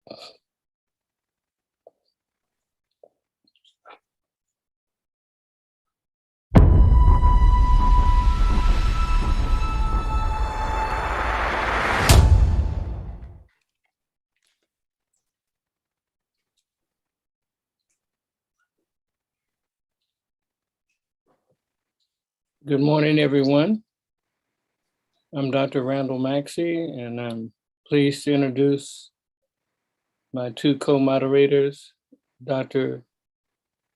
Good morning, everyone. I'm Dr. Randall Maxey, and I'm pleased to introduce my two co-moderators, Dr.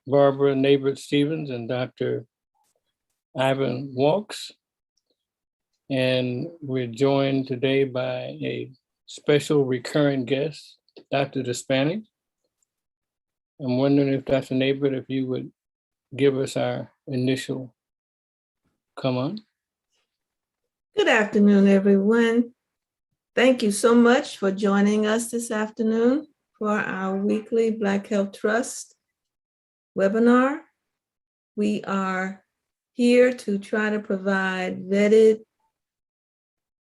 Barbara Neighbert-Stevens and Dr. Ivan Walks. And we're joined today by a special recurring guest, Dr. Despani. I'm wondering if Dr. Neighbert, if you would give us our initial come on. Good afternoon, everyone. Thank you so much for joining us this afternoon for our weekly Black Health Trust webinar. We are here to try to provide vetted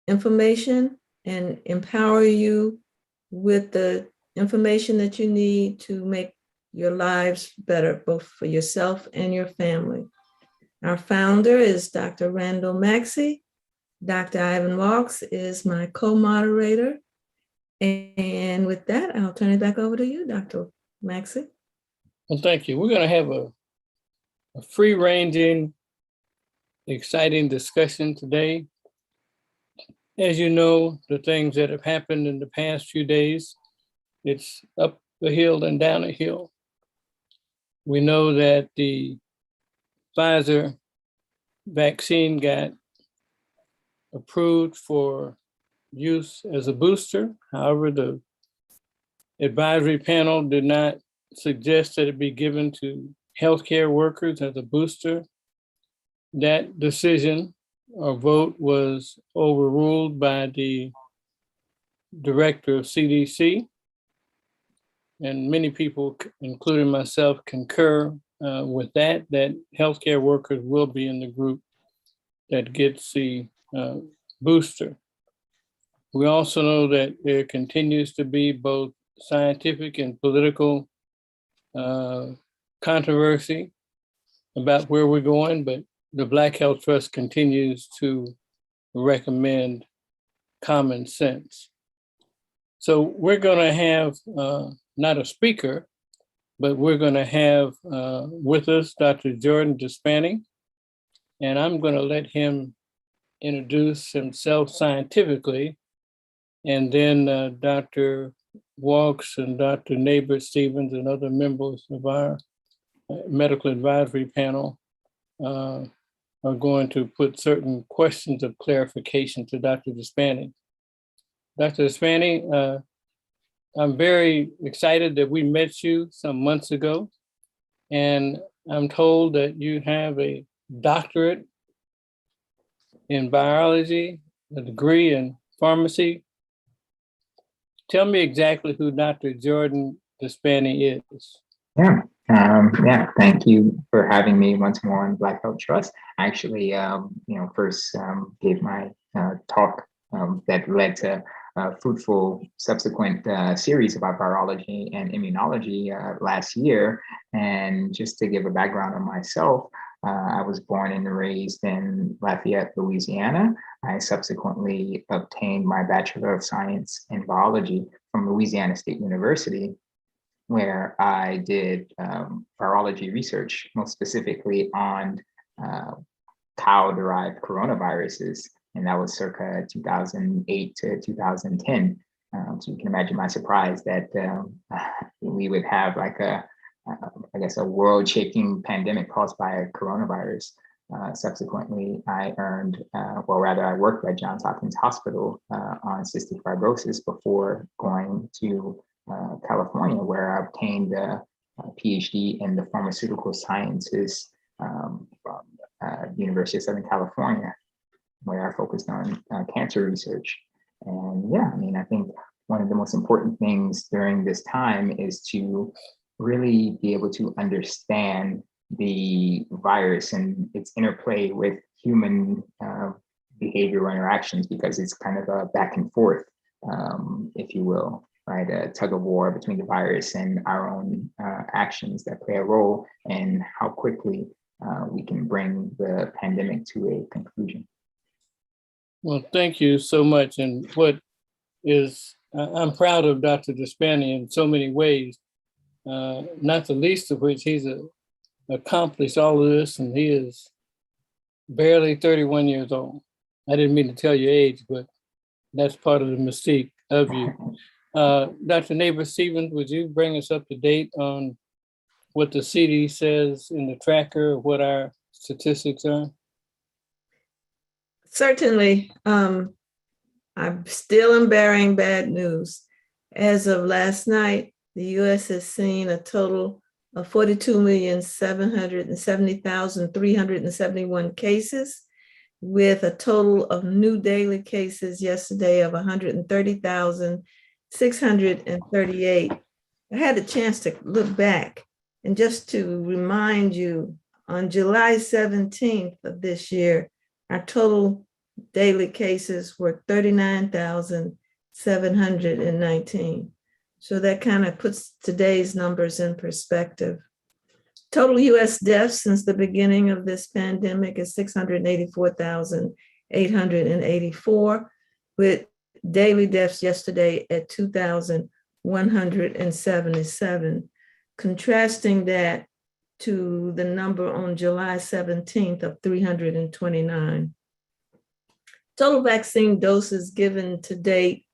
information and empower you with the information that you need to make your lives better, both for yourself and your family. Our founder is Dr. Randall Maxey. Dr. Ivan Walks is my co-moderator. And with that, I'll turn it back over to you, Dr. Maxey. Well, thank you. We're going to have a free-ranging, exciting discussion today. As you know, the things that have happened in the past few days, it's up a hill and down a hill. We know that the Pfizer vaccine got approved for use as a booster. However, the advisory panel did not suggest that it be given to healthcare workers as a booster. That decision or vote was overruled by the director of CDC. And many people, including myself, concur with that healthcare workers will be in the group that gets the booster. We also know that there continues to be both scientific and political controversy about where we're going, but the Black Health Trust continues to recommend common sense. So we're going to have not a speaker, but we're going to have with us Dr. Jordan Despani, and I'm going to let him introduce himself scientifically, and then Dr. Walks and Dr. Neighbert-Stevens and other members of our medical advisory panel are going to put certain questions of clarification to Dr. Despani. Dr. Despani, I'm very excited that we met you some months ago, and I'm told that you have a doctorate in biology, a degree in pharmacy. Tell me exactly who Dr. Jordan Despani is. Thank you for having me once more on Black Health Trust. I actually, first gave my talk that led to a fruitful subsequent series about virology and immunology last year. And just to give a background on myself, I was born and raised in Lafayette, Louisiana. I subsequently obtained my Bachelor of Science in Biology from Louisiana State University, where I did virology research, most specifically on cow-derived coronaviruses, and that was circa 2008 to 2010. So you can imagine my surprise that we would have like a world-shaking pandemic caused by a coronavirus. Subsequently, I worked at Johns Hopkins Hospital on cystic fibrosis before going to California, where I obtained a PhD in the pharmaceutical sciences from University of Southern California, where I focused on cancer research. And I think one of the most important things during this time is to really be able to understand the virus and its interplay with human behavioral interactions, because it's kind of a back and forth, if you will. right, a tug of war between the virus and our own actions that play a role in how quickly we can bring the pandemic to a conclusion. Well, thank you so much. And what is, I'm proud of Dr. Despani in so many ways, not the least of which he's accomplished all of this, and he is barely 31 years old. I didn't mean to tell your age, but that's part of the mystique of you. Dr. Neighbor-Stevens, would you bring us up to date on what the CD says in the tracker, what our statistics are? Certainly, I'm still bearing bad news. As of last night, the US has seen a total of 42,770,371 cases, with a total of new daily cases yesterday of 130,638. I had a chance to look back, and just to remind you, on July 17th of this year, our total daily cases were 39,719. So that kind of puts today's numbers in perspective. Total US deaths since the beginning of this pandemic is 684,884, with daily deaths yesterday at 2,177, contrasting that to the number on July 17th of 329. Total vaccine doses given to date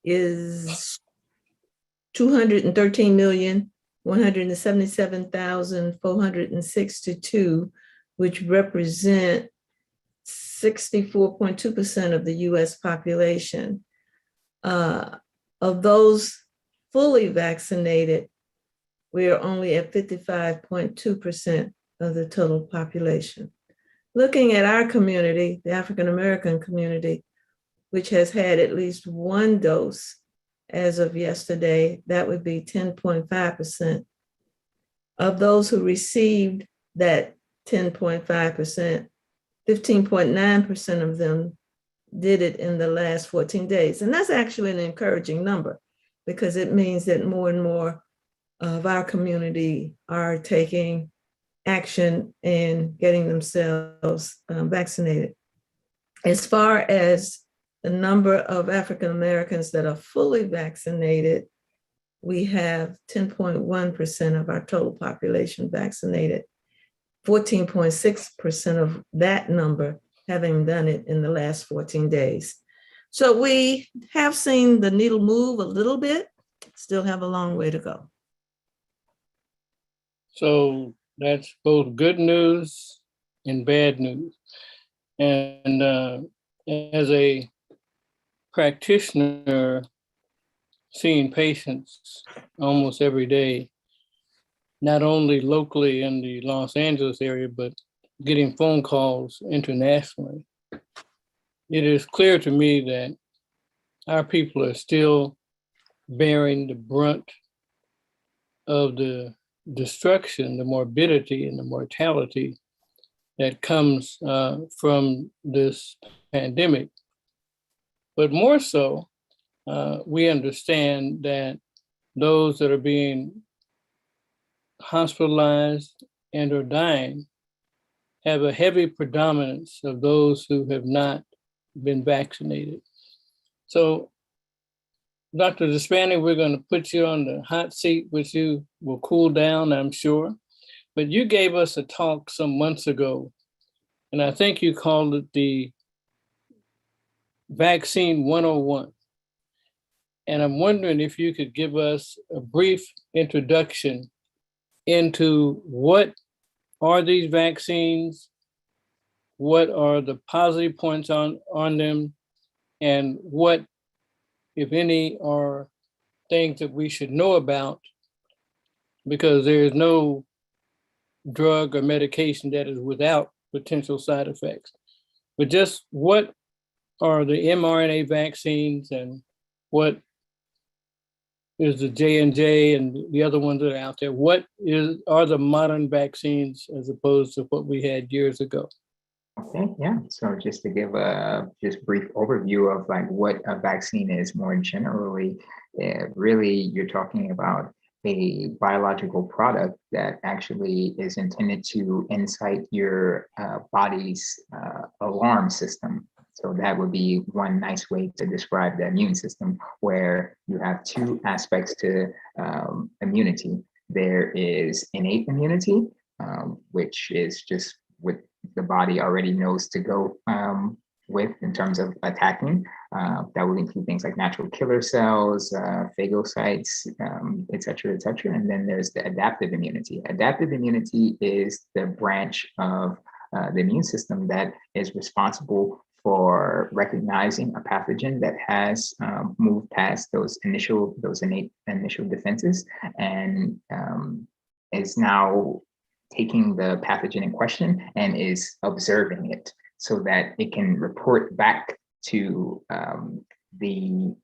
is 213,177,462, which represent 64.2% of the US population. Of those fully vaccinated, we are only at 55.2% of the total population. Looking at our community, the African American community, which has had at least one dose as of yesterday, that would be 10.5%. Of those who received that 10.5%, 15.9% of them did it in the last 14 days. And that's actually an encouraging number, because it means that more and more of our community are taking action and getting themselves vaccinated. As far as the number of African Americans that are fully vaccinated, we have 10.1% of our total population vaccinated, 14.6% of that number having done it in the last 14 days. So we have seen the needle move a little bit, still have a long way to go. So that's both good news and bad news. And as a practitioner seeing patients almost every day, not only locally in the Los Angeles area, but getting phone calls internationally, it is clear to me that our people are still bearing the brunt of the destruction, the morbidity, and the mortality that comes from this pandemic. But more so, we understand that those that are being hospitalized and are dying have a heavy predominance of those who have not been vaccinated. So, Dr. Despani, we're going to put you on the hot seat, which you will cool down, I'm sure. But you gave us a talk some months ago, and I think you called it the Vaccine 101. And I'm wondering if you could give us a brief introduction into what are these vaccines, what are the positive points on them, and what, if any, are things that we should know about, because there is no drug or medication that is without potential side effects. But just what are the mRNA vaccines, and what is the J&J and the other ones that are out there? What are the modern vaccines as opposed to what we had years ago? Okay, yeah. So just to give a just brief overview of like what a vaccine is more generally, really you're talking about a biological product that actually is intended to incite your body's alarm system. So that would be one nice way to describe the immune system, where you have two aspects to immunity. There is innate immunity, which is just what the body already knows to go with in terms of attacking. That would include things like natural killer cells, phagocytes, et cetera, et cetera. And then there's the adaptive immunity. Adaptive immunity is the branch of the immune system that is responsible for recognizing a pathogen that has moved past those innate initial defenses and is now taking the pathogen in question and is observing it so that it can report back to the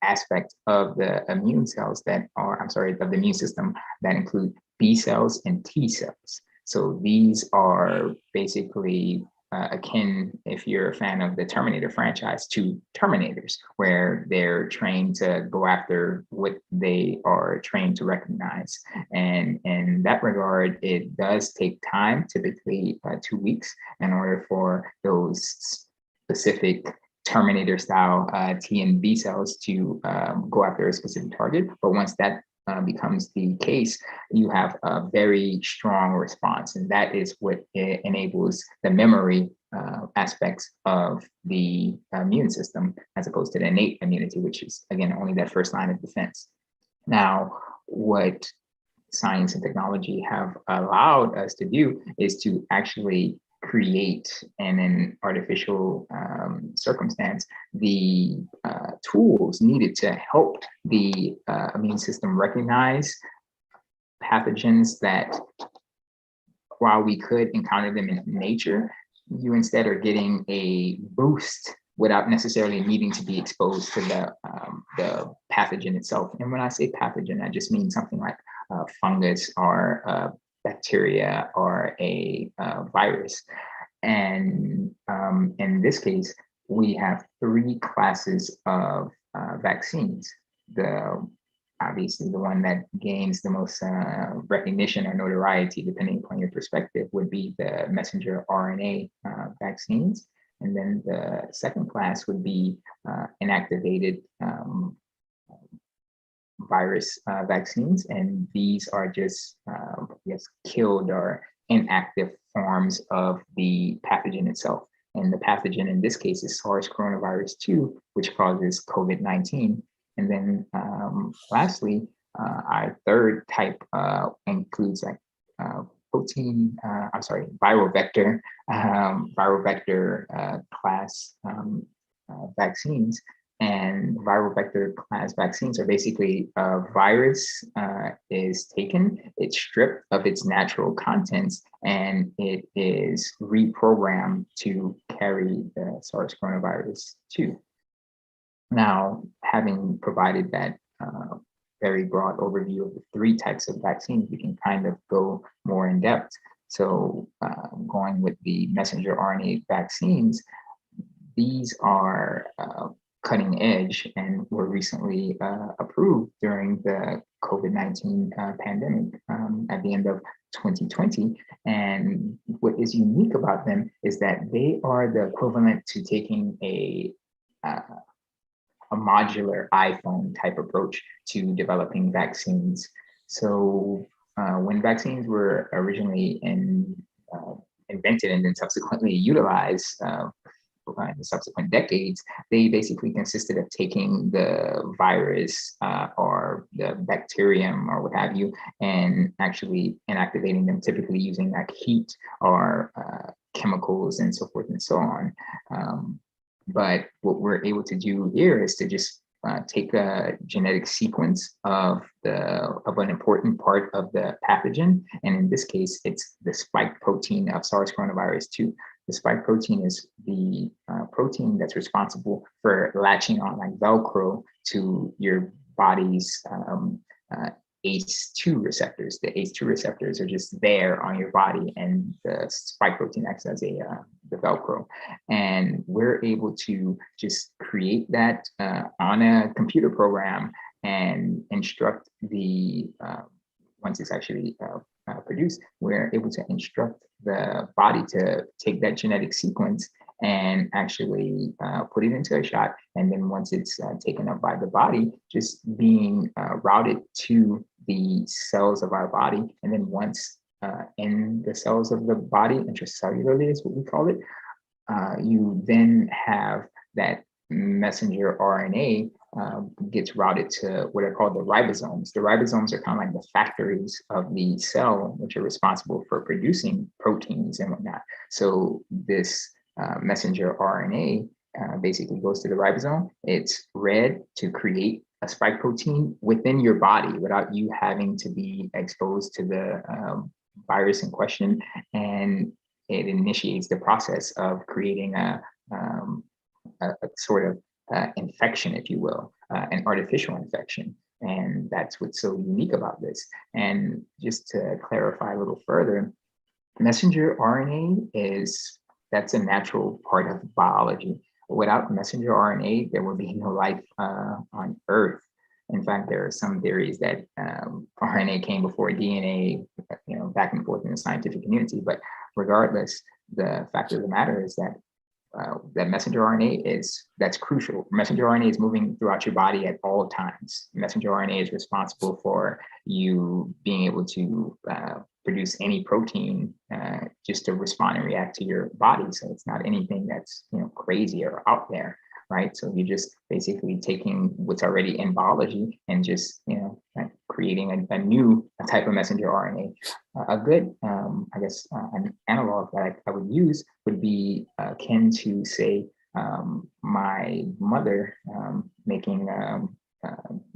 aspect of the immune cells that are, I'm sorry, of the immune system that include B cells and T cells. So these are basically akin, if you're a fan of the Terminator franchise, to Terminators, where they're trained to go after what they are trained to recognize. And in that regard, it does take time, typically 2 weeks, in order for those specific Terminator style T and B cells to go after a specific target. But once that becomes the case, you have a very strong response. And that is what enables the memory aspects of the immune system, as opposed to the innate immunity, which is, again, only that first line of defense. Now, what science and technology have allowed us to do is to actually create in an artificial circumstance the tools needed to help the immune system recognize pathogens that, while we could encounter them in nature, you instead are getting a boost without necessarily needing to be exposed to the pathogen itself. And when I say pathogen, I just mean something like fungus or bacteria or a virus. And in this case, we have 3 classes of vaccines. Obviously, the one that gains the most recognition or notoriety, depending upon your perspective, would be the messenger RNA vaccines. And then the second class would be inactivated virus vaccines. And these are just, killed or inactive forms of the pathogen itself. And the pathogen in this case is SARS coronavirus 2, which causes COVID-19. And then lastly, our third type includes like viral vector class vaccines. And viral vector class vaccines are basically a virus is taken, it's stripped of its natural contents, and it is reprogrammed to carry the SARS coronavirus 2. Now, having provided that very broad overview of the 3 types of vaccines, we can kind of go more in depth. So going with the messenger RNA vaccines, these are cutting edge and were recently approved during the COVID-19 pandemic at the end of 2020. And what is unique about them is that they are the equivalent to taking a modular iPhone type approach to developing vaccines. So when vaccines were originally invented and then subsequently utilized in the subsequent decades, they basically consisted of taking the virus or the bacterium or what have you, and actually inactivating them, typically using like heat or chemicals and so forth and so on. But what we're able to do here is to just take a genetic sequence of an important part of the pathogen. And in this case, it's the spike protein of SARS coronavirus 2. The spike protein is the protein that's responsible for latching on like Velcro to your body's ACE2 receptors. The ACE2 receptors are just there on your body, and the spike protein acts as a the Velcro. And we're able to just create that on a computer program and instruct the, once it's actually produced, we're able to instruct the body to take that genetic sequence and actually put it into a shot. And then once it's taken up by the body, just being routed to the cells of our body. And then once in the cells of the body, intracellularly is what we call it, you then have that messenger RNA gets routed to what are called the ribosomes. The ribosomes are kind of like the factories of the cell, which are responsible for producing proteins and whatnot. So this messenger RNA basically goes to the ribosome. It's read to create a spike protein within your body without you having to be exposed to the virus in question. And it initiates the process of creating a sort of infection, if you will, an artificial infection. And that's what's so unique about this. And just to clarify a little further, messenger RNA that's a natural part of biology. Without messenger RNA, there would be no life on Earth. In fact, there are some theories that RNA came before DNA, back and forth in the scientific community. But regardless, the fact of the matter is that that messenger RNA that's crucial. Messenger RNA is moving throughout your body at all times. Messenger RNA is responsible for you being able to produce any protein just to respond and react to your body. So it's not anything that's crazy or out there, right? So you're just basically taking what's already in biology and just creating a new type of messenger RNA. A good, an analog that I would use would be akin to, say, my mother making,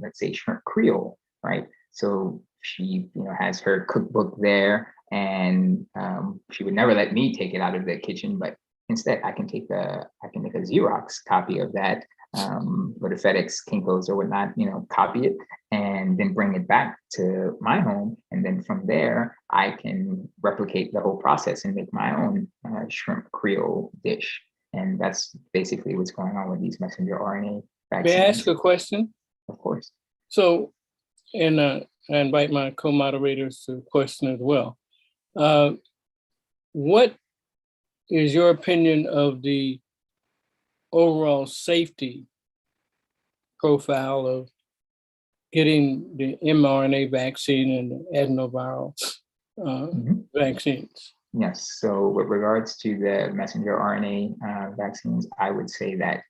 let's say, shrimp Creole, right? So she, has her cookbook there, and she would never let me take it out of the kitchen, but instead I can make a Xerox copy of that, or the FedEx, Kinko's or whatnot, copy it and then bring it back to my home. And then from there, I can replicate the whole process and make my own shrimp Creole dish. And that's basically what's going on with these messenger RNA vaccines. May I ask a question? Of course. So, and I invite my co-moderators to question as well. What is your opinion of the overall safety profile of getting the mRNA vaccine and the adenoviral vaccines? Yes. So with regards to the messenger RNA vaccines, I would say that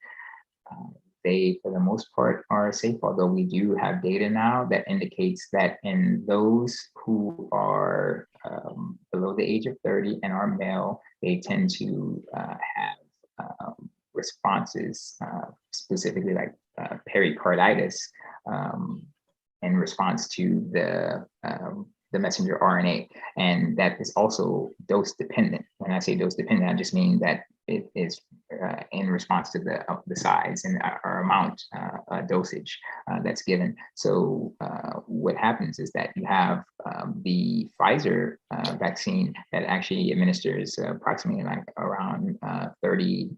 they, for the most part, are safe, although we do have data now that indicates that in those who are below the age of 30 and are male, they tend to have responses, specifically like pericarditis, in response to the messenger RNA. And that is also dose dependent. When I say dose dependent, I just mean that it is in response to the size and our amount dosage that's given. So what happens is that you have the Pfizer vaccine that actually administers approximately like around 30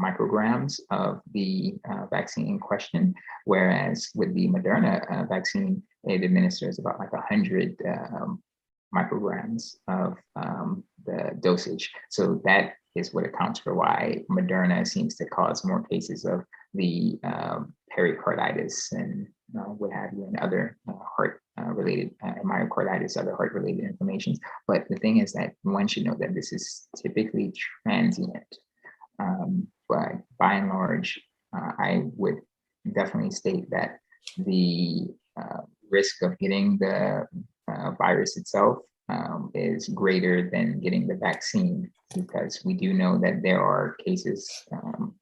micrograms of the vaccine in question, whereas with the Moderna vaccine, it administers about like 100 micrograms of the dosage. So that is what accounts for why Moderna seems to cause more cases of the pericarditis and what have you, and other heart-related myocarditis, other heart-related inflammations. But the thing is that one should know that this is typically transient. But by and large, I would definitely state that the risk of getting the virus itself is greater than getting the vaccine, because we do know that there are cases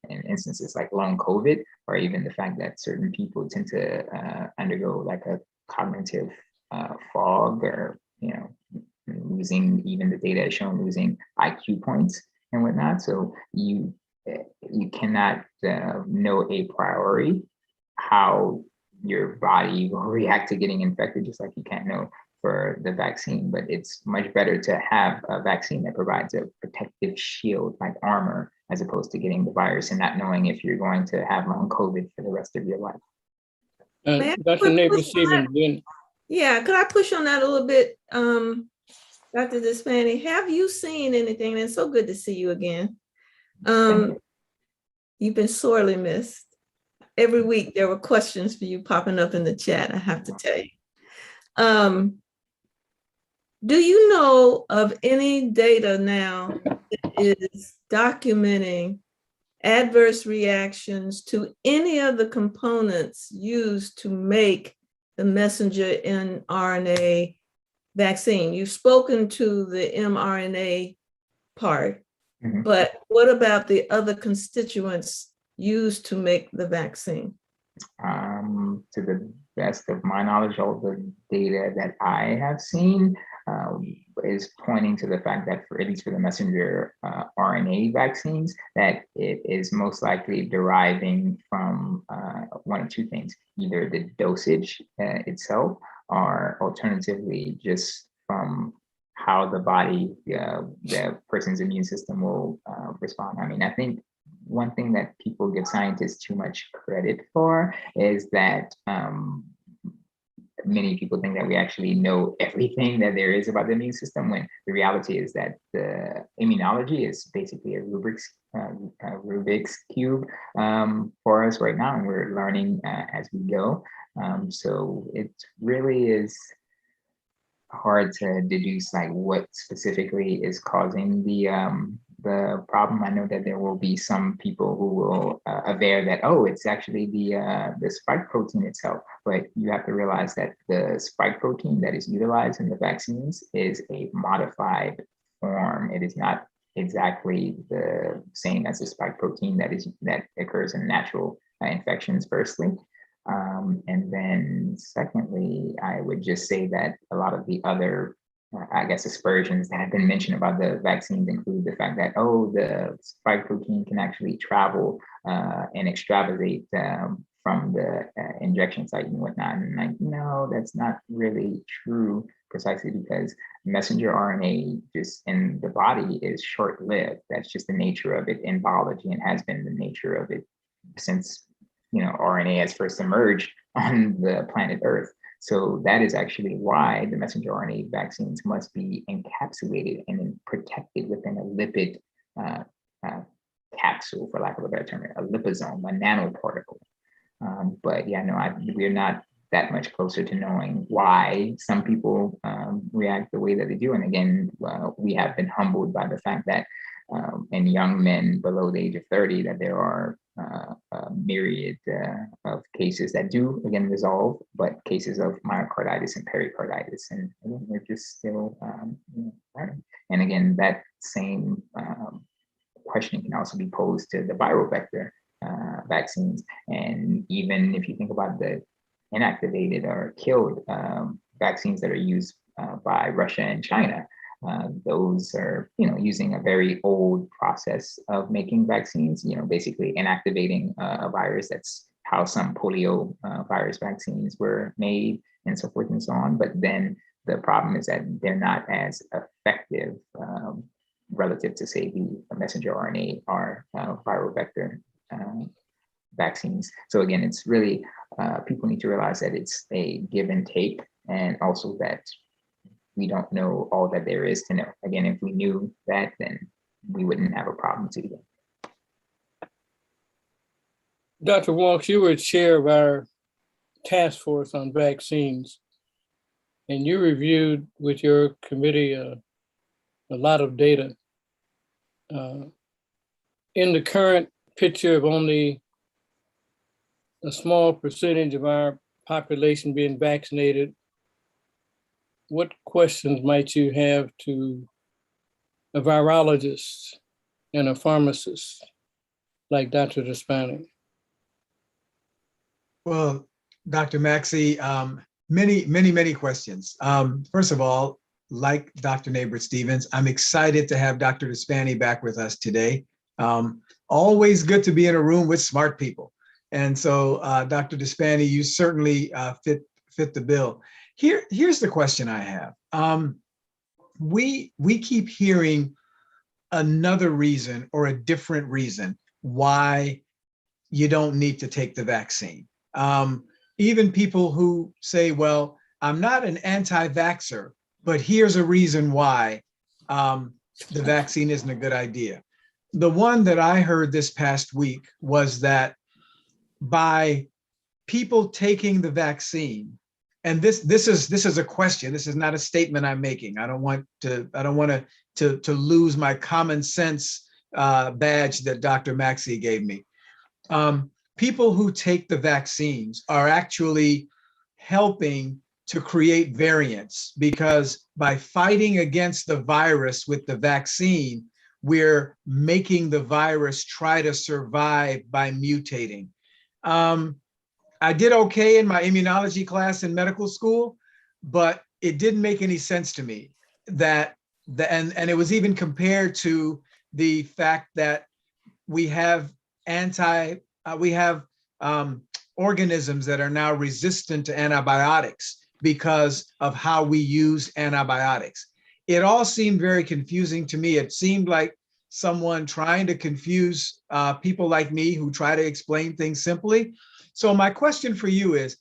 and instances like long COVID, or even the fact that certain people tend to undergo like a cognitive fog, or losing, even the data has shown losing IQ points and whatnot. So you cannot know a priori how your body will react to getting infected, just like you can't know for the vaccine, but it's much better to have a vaccine that provides a protective shield like armor, as opposed to getting the virus and not knowing if you're going to have long COVID for the rest of your life. May I Dr. push Neighbor-Stevens, then Yeah, could I push on that a little bit, Dr. Despani? Have you seen anything? And it's so good to see you again. You've been sorely missed. Every week there were questions for you popping up in the chat, I have to tell you. Do you know of any data now that is documenting adverse reactions to any of the components used to make the messenger mRNA vaccine? You've spoken to the mRNA part, but what about the other constituents used to make the vaccine? To the best of my knowledge, all the data that I have seen is pointing to the fact that, for at least for the messenger RNA vaccines, that it is most likely deriving from one of two things: either the dosage itself, or alternatively just from how the body, the person's immune system will respond. I mean, I think one thing that people give scientists too much credit for is that many people think that we actually know everything that there is about the immune system, when the reality is that the immunology is basically a Rubik's cube for us right now, and we're learning as we go. So it really is hard to deduce like what specifically is causing the problem. I know that there will be some people who will aver that, oh, it's actually the spike protein itself, but you have to realize that the spike protein that is utilized in the vaccines is a modified form. It is not exactly the same as the spike protein that occurs in natural infections, firstly. And then secondly, I would just say that a lot of the other, I guess, aspersions that have been mentioned about the vaccines include the fact that, oh, the spike protein can actually travel and extravasate from the injection site and whatnot. And like, no, that's not really true, precisely because messenger RNA just in the body is short-lived. That's just the nature of it in biology, and has been the nature of it since RNA has first emerged on the planet Earth. So that is actually why the messenger RNA vaccines must be encapsulated and protected within a lipid capsule, for lack of a better term, a liposome, a nanoparticle. But yeah, no, we're not that much closer to knowing why some people react the way that they do. And again, we have been humbled by the fact that in young men below the age of 30, that there are a myriad of cases that do, again, resolve, but cases of myocarditis and pericarditis. And again, we're just still learning. And again, that same question can also be posed to the viral vector vaccines. And even if you think about the inactivated or killed vaccines that are used by Russia and China, those are, using a very old process of making vaccines, basically inactivating a virus. That's how some polio virus vaccines were made, and so forth and so on. But then the problem is that they're not as effective relative to, say, the messenger RNA or viral vector vaccines. So again, it's really, people need to realize that it's a give and take, and also that we don't know all that there is to know. Again, if we knew that, then we wouldn't have a problem today. Dr. Walks, you were chair of our task force on vaccines, and you reviewed with your committee a lot of data. In the current picture of only a small percentage of our population being vaccinated, what questions might you have to a virologist and a pharmacist like Dr. Despani? Well, Dr. Maxey, many questions. First of all, like Dr. Neighbor-Stevens, I'm excited to have Dr. Despani back with us today. Always good to be in a room with smart people. And so, Dr. Despani, you certainly fit the bill. Here's the question I have. We keep hearing another reason or a different reason why you don't need to take the vaccine. Even people who say, well, I'm not an anti-vaxxer, but here's a reason why the vaccine isn't a good idea. The one that I heard this past week was that by people taking the vaccine, and this is a question. This is not a statement I'm making. I don't want to lose my common sense badge that Dr. Maxey gave me. People who take the vaccines are actually helping to create variants, because by fighting against the virus with the vaccine, we're making the virus try to survive by mutating. I did okay in my immunology class in medical school, but it didn't make any sense to me that and it was even compared to the fact that we have organisms that are now resistant to antibiotics because of how we use antibiotics. It all seemed very confusing to me. It seemed like someone trying to confuse people like me who try to explain things simply. So my question for you is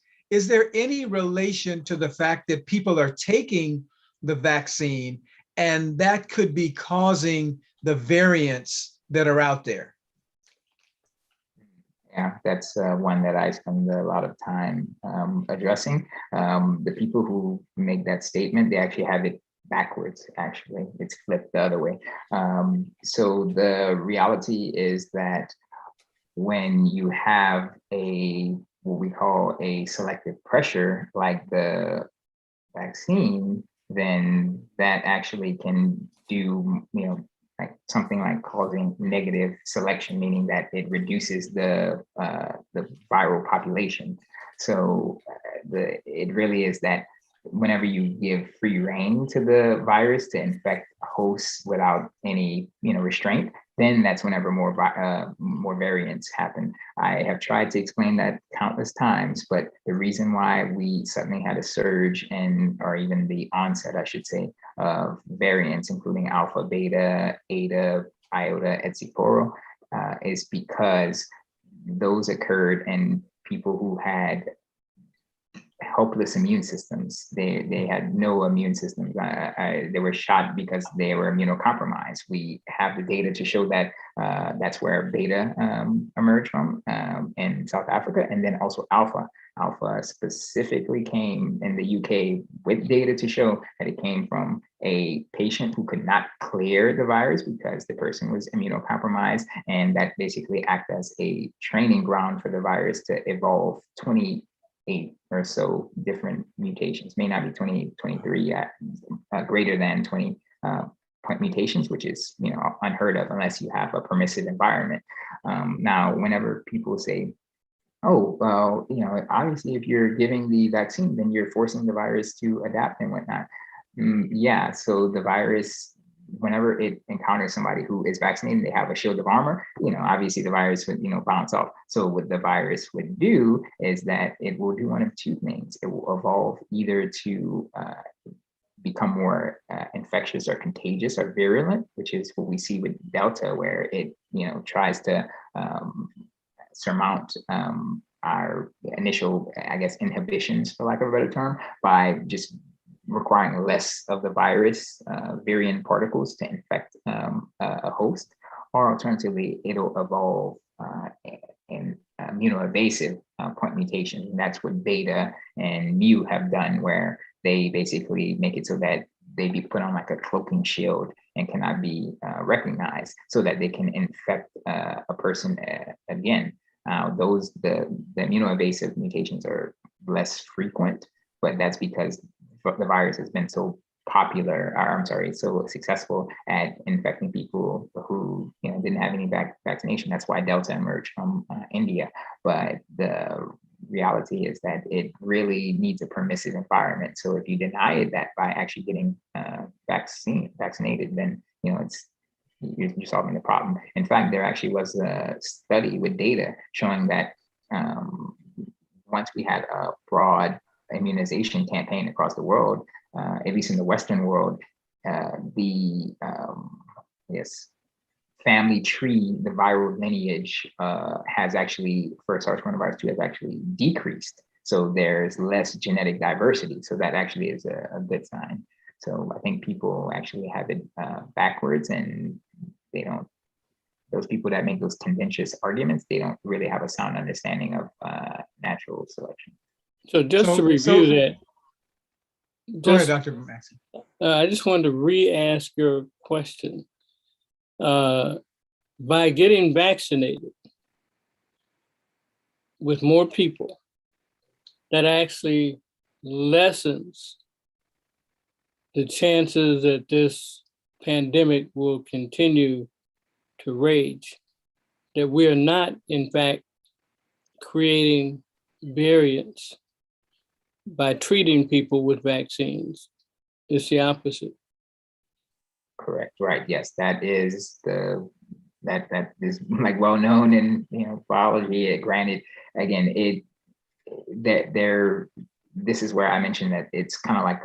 there any relation to the fact that people are taking the vaccine and that could be causing the variants that are out there? Yeah, that's one that I spend a lot of time addressing. The people who make that statement, they actually have it backwards, actually. It's flipped the other way. So the reality is that when you have what we call a selective pressure, like the vaccine, then that actually can do, like something like causing negative selection, meaning that it reduces the viral population. So it really is that whenever you give free rein to the virus to infect hosts without any restraint, then that's whenever more variants happen. I have tried to explain that countless times, but the reason why we suddenly had a surge or even the onset, I should say, of variants, including alpha, beta, eta, iota, etc., is because those occurred in people who had helpless immune systems. They had no immune systems. They were shot because they were immunocompromised. We have the data to show that that's where beta emerged from in South Africa, and then also alpha. Alpha specifically came in the UK with data to show that it came from a patient who could not clear the virus because the person was immunocompromised, and that basically acted as a training ground for the virus to evolve 28 or so different mutations, may not be 23 yet, greater than 20 point mutations, which is unheard of unless you have a permissive environment. Now, whenever people say, oh, well, obviously if you're giving the vaccine, then you're forcing the virus to adapt and whatnot. Yeah, so the virus, whenever it encounters somebody who is vaccinated, they have a shield of armor, obviously the virus would, bounce off. So what the virus would do is that it will do one of two things. It will evolve either to become more infectious or contagious or virulent, which is what we see with Delta, where it, tries to surmount our initial, I guess, inhibitions, for lack of a better term, by just requiring less of the virus, virion particles to infect a host, or alternatively, it'll evolve in immunoevasive point mutations. And that's what beta and mu have done, where they basically make it so that they be put on like a cloaking shield and cannot be recognized, so that they can infect a person again. The immunoevasive mutations are less frequent, but that's because the virus has been so so successful at infecting people who didn't have any vaccination. That's why Delta emerged from India. But the reality is that it really needs a permissive environment. So if you deny it that by actually getting vaccinated, then you're solving the problem. In fact, there actually was a study with data showing that once we had a broad immunization campaign across the world, at least in the Western world, the yes, family tree, the viral lineage has actually, for SARS coronavirus 2, has actually decreased. So there's less genetic diversity. So that actually is a good sign. So I think people actually have it backwards, and they don't, those people that make those contentious arguments, they don't really have a sound understanding of natural selection. So just to So- review so- that, Go ahead, just, Dr. Maxey. I just wanted to re-ask your question. By getting vaccinated with more people, that actually lessens the chances that this pandemic will continue to rage, that we are not, in fact, creating variants by treating people with vaccines. It's the opposite. Correct. Right. Yes, that is that is like well known in biology. Granted, again, this is where I mentioned that it's kind of like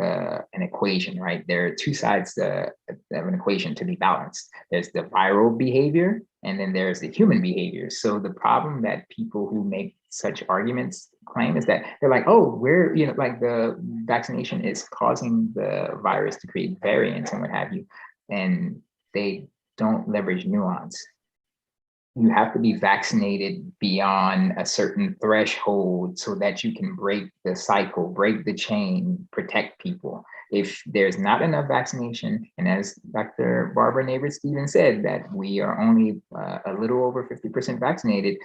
an equation, right? There are two sides of an equation to be balanced. There's the viral behavior, and then there's the human behavior. So the problem that people who make such arguments claim is that they're like, oh, like the vaccination is causing the virus to create variants and what have you. And they don't leverage nuance. You have to be vaccinated beyond a certain threshold so that you can break the cycle, break the chain, protect people. If there's not enough vaccination, and as Dr. Barbara Neighbors-Stevens said, that we are only a little over 50% vaccinated,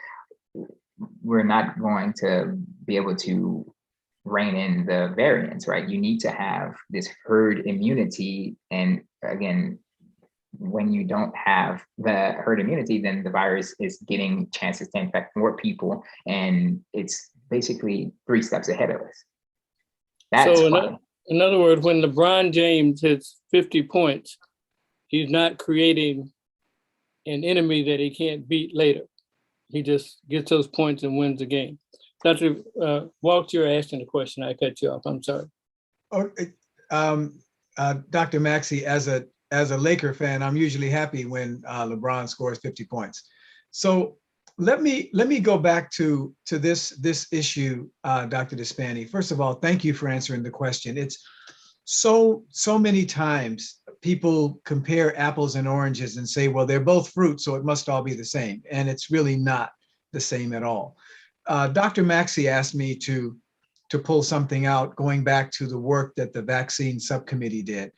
we're not going to be able to rein in the variants, right? You need to have this herd immunity. And again, when you don't have the herd immunity, then the virus is getting chances to infect more people, and it's basically 3 steps ahead of us. That's So in other words, when LeBron James hits 50 points, he's not creating an enemy that he can't beat later. He just gets those points and wins the game. Dr. Walsh, you're asking a question. I cut you off. I'm sorry. Dr. Maxey, as a Laker fan, I'm usually happy when LeBron scores 50 points. So let me go back to this issue, Dr. Despani. First of all, thank you for answering the question. It's so many times people compare apples and oranges and say, well, they're both fruit, so it must all be the same. And it's really not the same at all. Dr. Maxey asked me to pull something out going back to the work that the vaccine subcommittee did.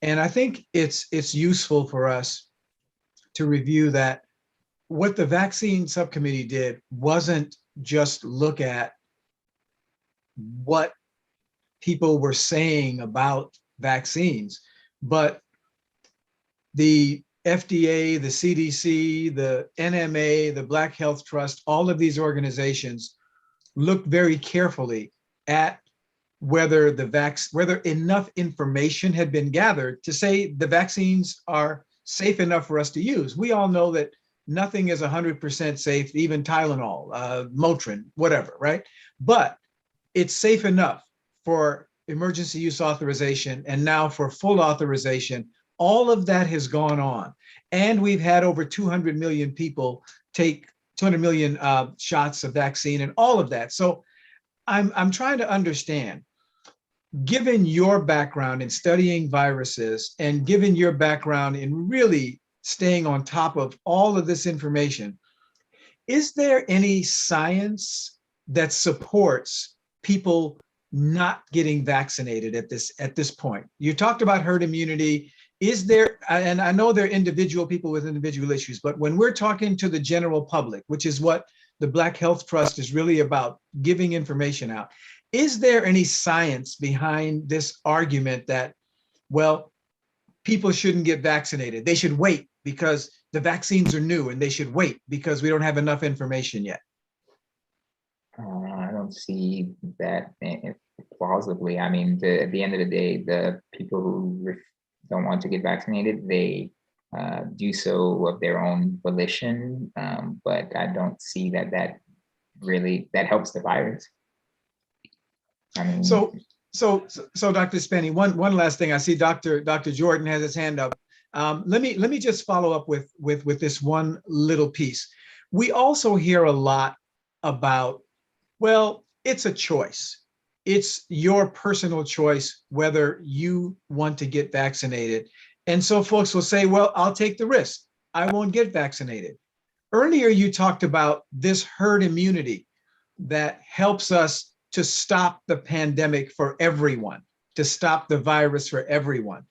And I think it's useful for us to review that what the vaccine subcommittee did wasn't just look at what people were saying about vaccines, but the FDA, the CDC, the NMA, the Black Health Trust, all of these organizations looked very carefully at whether enough information had been gathered to say the vaccines are safe enough for us to use. We all know that nothing is 100% safe, even Tylenol, Motrin, whatever, right? But it's safe enough for emergency use authorization, and now for full authorization. All of that has gone on. And we've had over 200 million people take 200 million shots of vaccine and all of that. So I'm trying to understand, given your background in studying viruses and given your background in really staying on top of all of this information, is there any science that supports people not getting vaccinated at this point? You talked about herd immunity. Is there, and I know there are individual people with individual issues, but when we're talking to the general public, which is what the Black Health Trust is really about, giving information out, is there any science behind this argument that, well, people shouldn't get vaccinated? They should wait because the vaccines are new, and they should wait because we don't have enough information yet. I don't see that plausibly. I mean, at the end of the day, the people who don't want to get vaccinated, they do so of their own volition. But I don't see that really helps the virus. I mean, So Dr. Spenny, one last thing. I see Dr. Jordan has his hand up. Let me just follow up with this one little piece. We also hear a lot about, well, it's a choice. It's your personal choice whether you want to get vaccinated. And so folks will say, well, I'll take the risk. I won't get vaccinated. Earlier, you talked about this herd immunity that helps us to stop the pandemic for everyone, to stop the virus for everyone.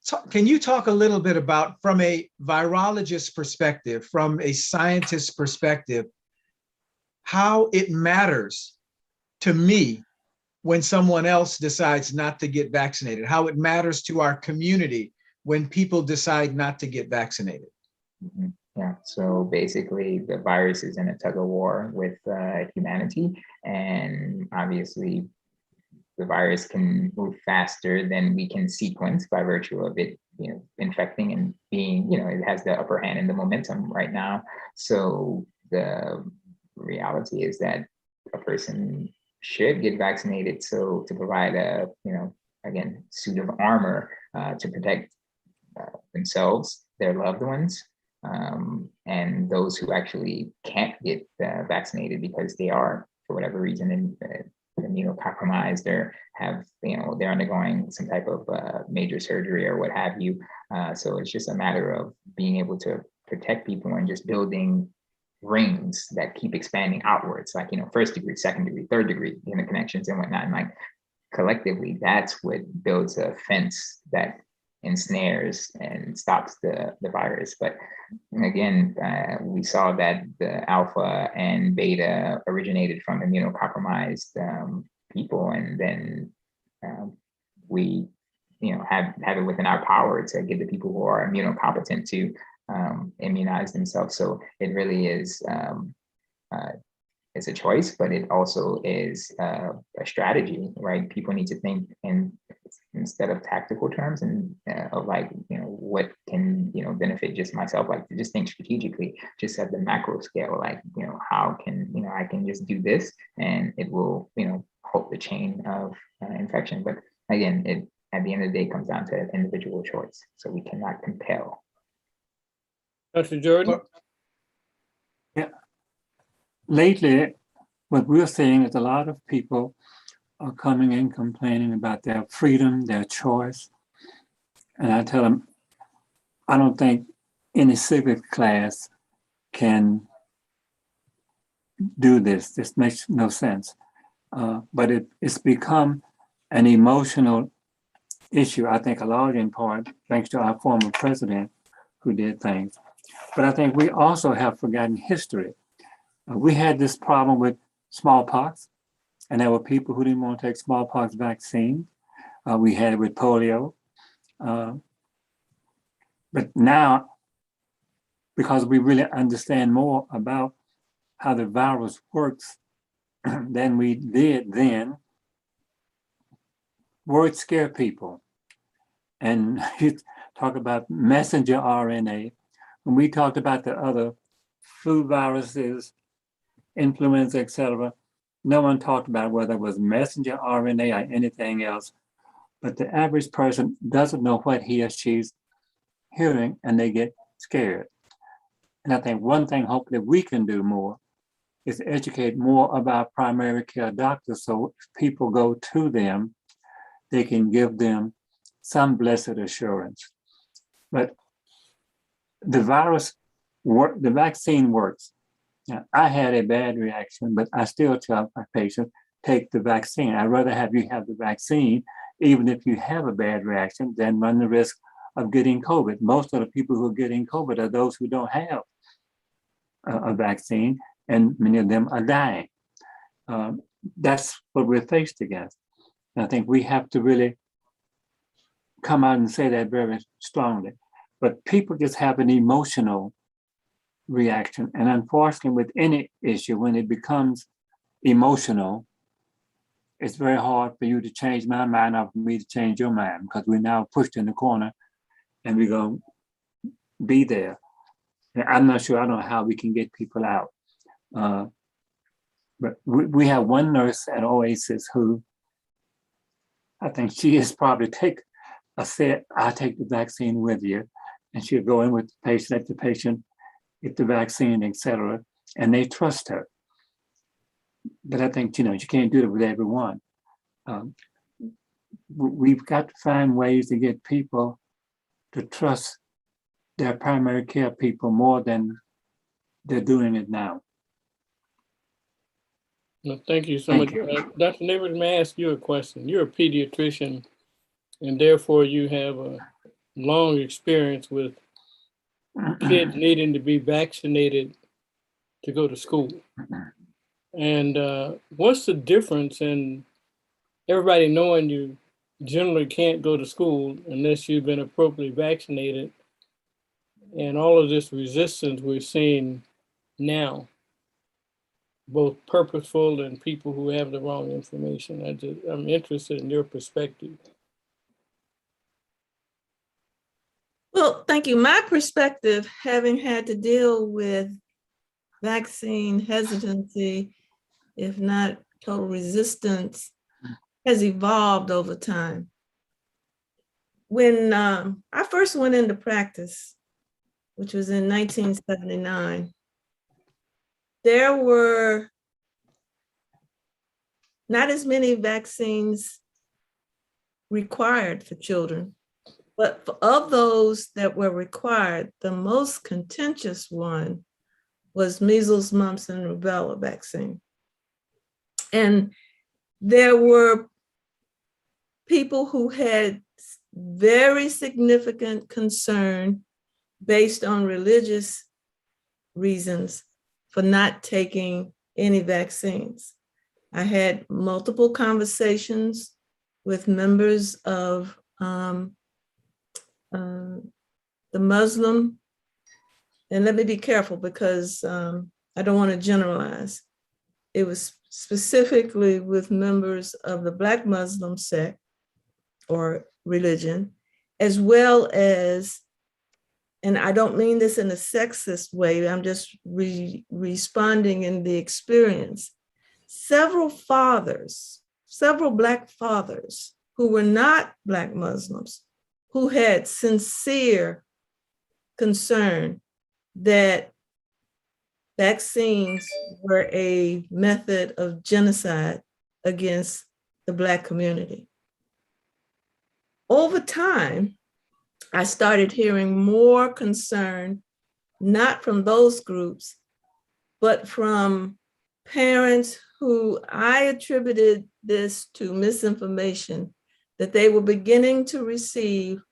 So can you talk a little bit about, from a virologist perspective, from a scientist perspective, how it matters to me when someone else decides not to get vaccinated, how it matters to our community when people decide not to get vaccinated? mhm. Yeah, so basically the virus is in a tug of war with humanity, and obviously the virus can move faster than we can sequence by virtue of it, infecting and being, it has the upper hand in the momentum right now. So the reality is that a person should get vaccinated, so to provide a, again, suit of armor to protect themselves, their loved ones, and those who actually can't get vaccinated because they are, for whatever reason, immunocompromised or have, they're undergoing some type of major surgery or what have you. So it's just a matter of being able to protect people and just building rings that keep expanding outwards, like, first degree, second degree, third degree, connections and whatnot. And like collectively, that's what builds a fence that ensnares and stops the virus. But again, we saw that the alpha and beta originated from immunocompromised people, and then we, have it within our power to get the people who are immunocompetent to immunize themselves. So it really is. It's a choice, but it also is a strategy, right? People need to think instead of tactical terms and of like, what can, benefit just myself, like to just think strategically, just at the macro scale, like, how can, I can just do this and it will, halt the chain of infection. But again, it at the end of the day comes down to individual choice. So we cannot compel. Dr. Jordan? Yeah. Lately, what we're seeing is a lot of people are coming in complaining about their freedom, their choice. And I tell them, I don't think any civics class can do this. This makes no sense. But it's become an emotional issue, I think a large in part, thanks to our former president who did things. But I think we also have forgotten history. We had this problem with smallpox, and there were people who didn't want to take smallpox vaccine. We had it with polio. But now, because we really understand more about how the virus works than we did then, words scare people. And you talk about messenger RNA. When we talked about the other flu viruses, influenza, et cetera, no one talked about whether it was messenger RNA or anything else. But the average person doesn't know what he or she's hearing, and they get scared. And I think one thing hopefully we can do more is educate more about primary care doctors, so if people go to them, they can give them some blessed assurance. But the vaccine works. Now, I had a bad reaction, but I still tell my patients, take the vaccine. I'd rather have you have the vaccine, even if you have a bad reaction, than run the risk of getting COVID. Most of the people who are getting COVID are those who don't have a vaccine, and many of them are dying. That's what we're faced against. And I think we have to really come out and say that very strongly. But people just have an emotional reaction. And unfortunately, with any issue, when it becomes emotional, it's very hard for you to change my mind or for me to change your mind, because we're now pushed in the corner and we're going to be there. And I'm not sure, I don't know how we can get people out. But But we have one nurse at Oasis who I think she is probably said, I'll take the vaccine with you. And she'll go in with the patient, let the patient get the vaccine, etc. And they trust her. But I think, you can't do it with everyone. We've got to find ways to get people to trust their primary care people more than they're doing it now. No, thank you so Thank much. Dr. Neighbors, may I ask you a question? You're a pediatrician, and therefore you have a long experience with kids needing to be vaccinated to go to school. And what's the difference in everybody knowing you generally can't go to school unless you've been appropriately vaccinated, and all of this resistance we're seeing now, both purposeful and people who have the wrong information? I'm interested in your perspective. Well, thank you. My perspective, having had to deal with vaccine hesitancy, if not total resistance, has evolved over time. When I first went into practice, which was in 1979, there were not as many vaccines required for children, but of those that were required, the most contentious one was measles, mumps, and rubella vaccine. And there were people who had very significant concern based on religious reasons for not taking any vaccines. I had multiple conversations with members of the Muslim, and let me be careful because I don't want to generalize. It was specifically with members of the Black Muslim sect or religion, as well as, and I don't mean this in a sexist way, I'm just responding in the experience, several Black fathers who were not Black Muslims, who had sincere concern that vaccines were a method of genocide against the Black community. Over time, I started hearing more concern, not from those groups, but from parents who I attributed this to misinformation that they were beginning to receive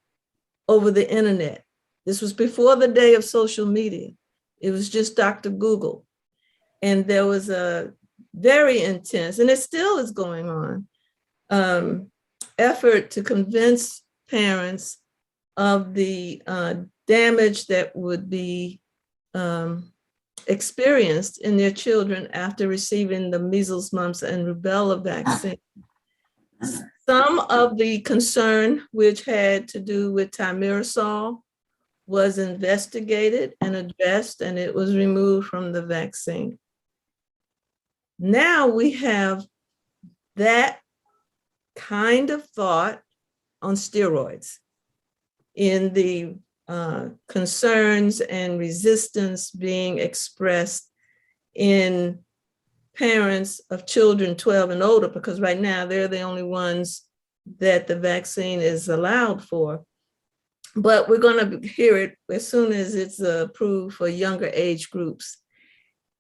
over the internet. This was before the day of social media. It was just Dr. Google. And there was a very intense, and it still is going on, effort to convince parents of the damage that would be experienced in their children after receiving the measles, mumps, and rubella vaccine. Some of the concern, which had to do with thimerosal, was investigated and addressed, and it was removed from the vaccine. Now we have that kind of thought on steroids in the concerns and resistance being expressed in parents of children 12 and older, because right now they're the only ones that the vaccine is allowed for. But we're going to hear it as soon as it's approved for younger age groups.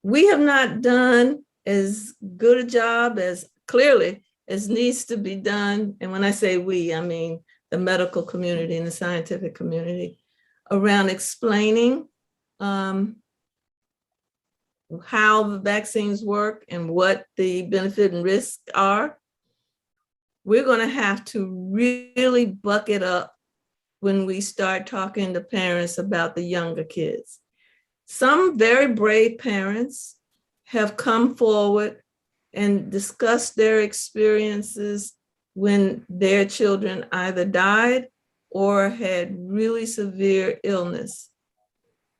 We have not done as good a job as clearly as needs to be done. And when I say we, I mean the medical community and the scientific community around explaining how the vaccines work and what the benefit and risk are. We're going to have to really bucket up when we start talking to parents about the younger kids. Some very brave parents have come forward and discussed their experiences when their children either died or had really severe illness.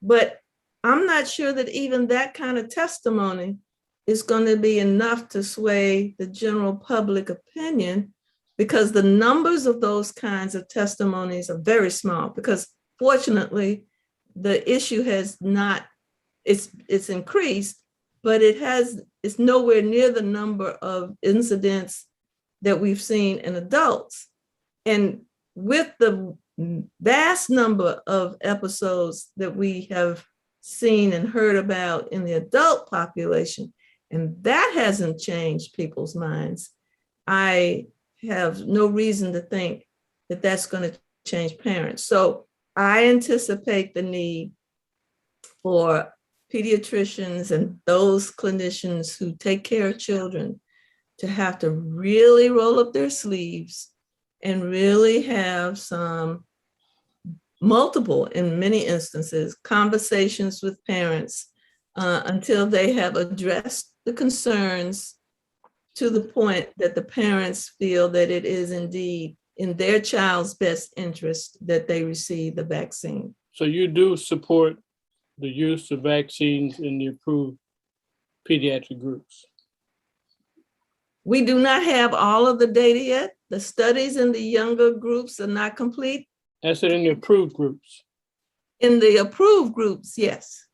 But I'm not sure that even that kind of testimony is going to be enough to sway the general public opinion, because the numbers of those kinds of testimonies are very small. Because fortunately, the issue has not, it's increased, but it's nowhere near the number of incidents that we've seen in adults. And with the vast number of episodes that we have seen and heard about in the adult population, and that hasn't changed people's minds, I have no reason to think that that's going to change parents. So I anticipate the need for pediatricians and those clinicians who take care of children to have to really roll up their sleeves and really have some multiple, in many instances, conversations with parents until they have addressed the concerns to the point that the parents feel that it is indeed in their child's best interest that they receive the vaccine. So you do support the use of vaccines in the approved pediatric groups? We do not have all of the data yet. The studies in the younger groups are not complete. I said in the approved groups. In the approved groups, yes.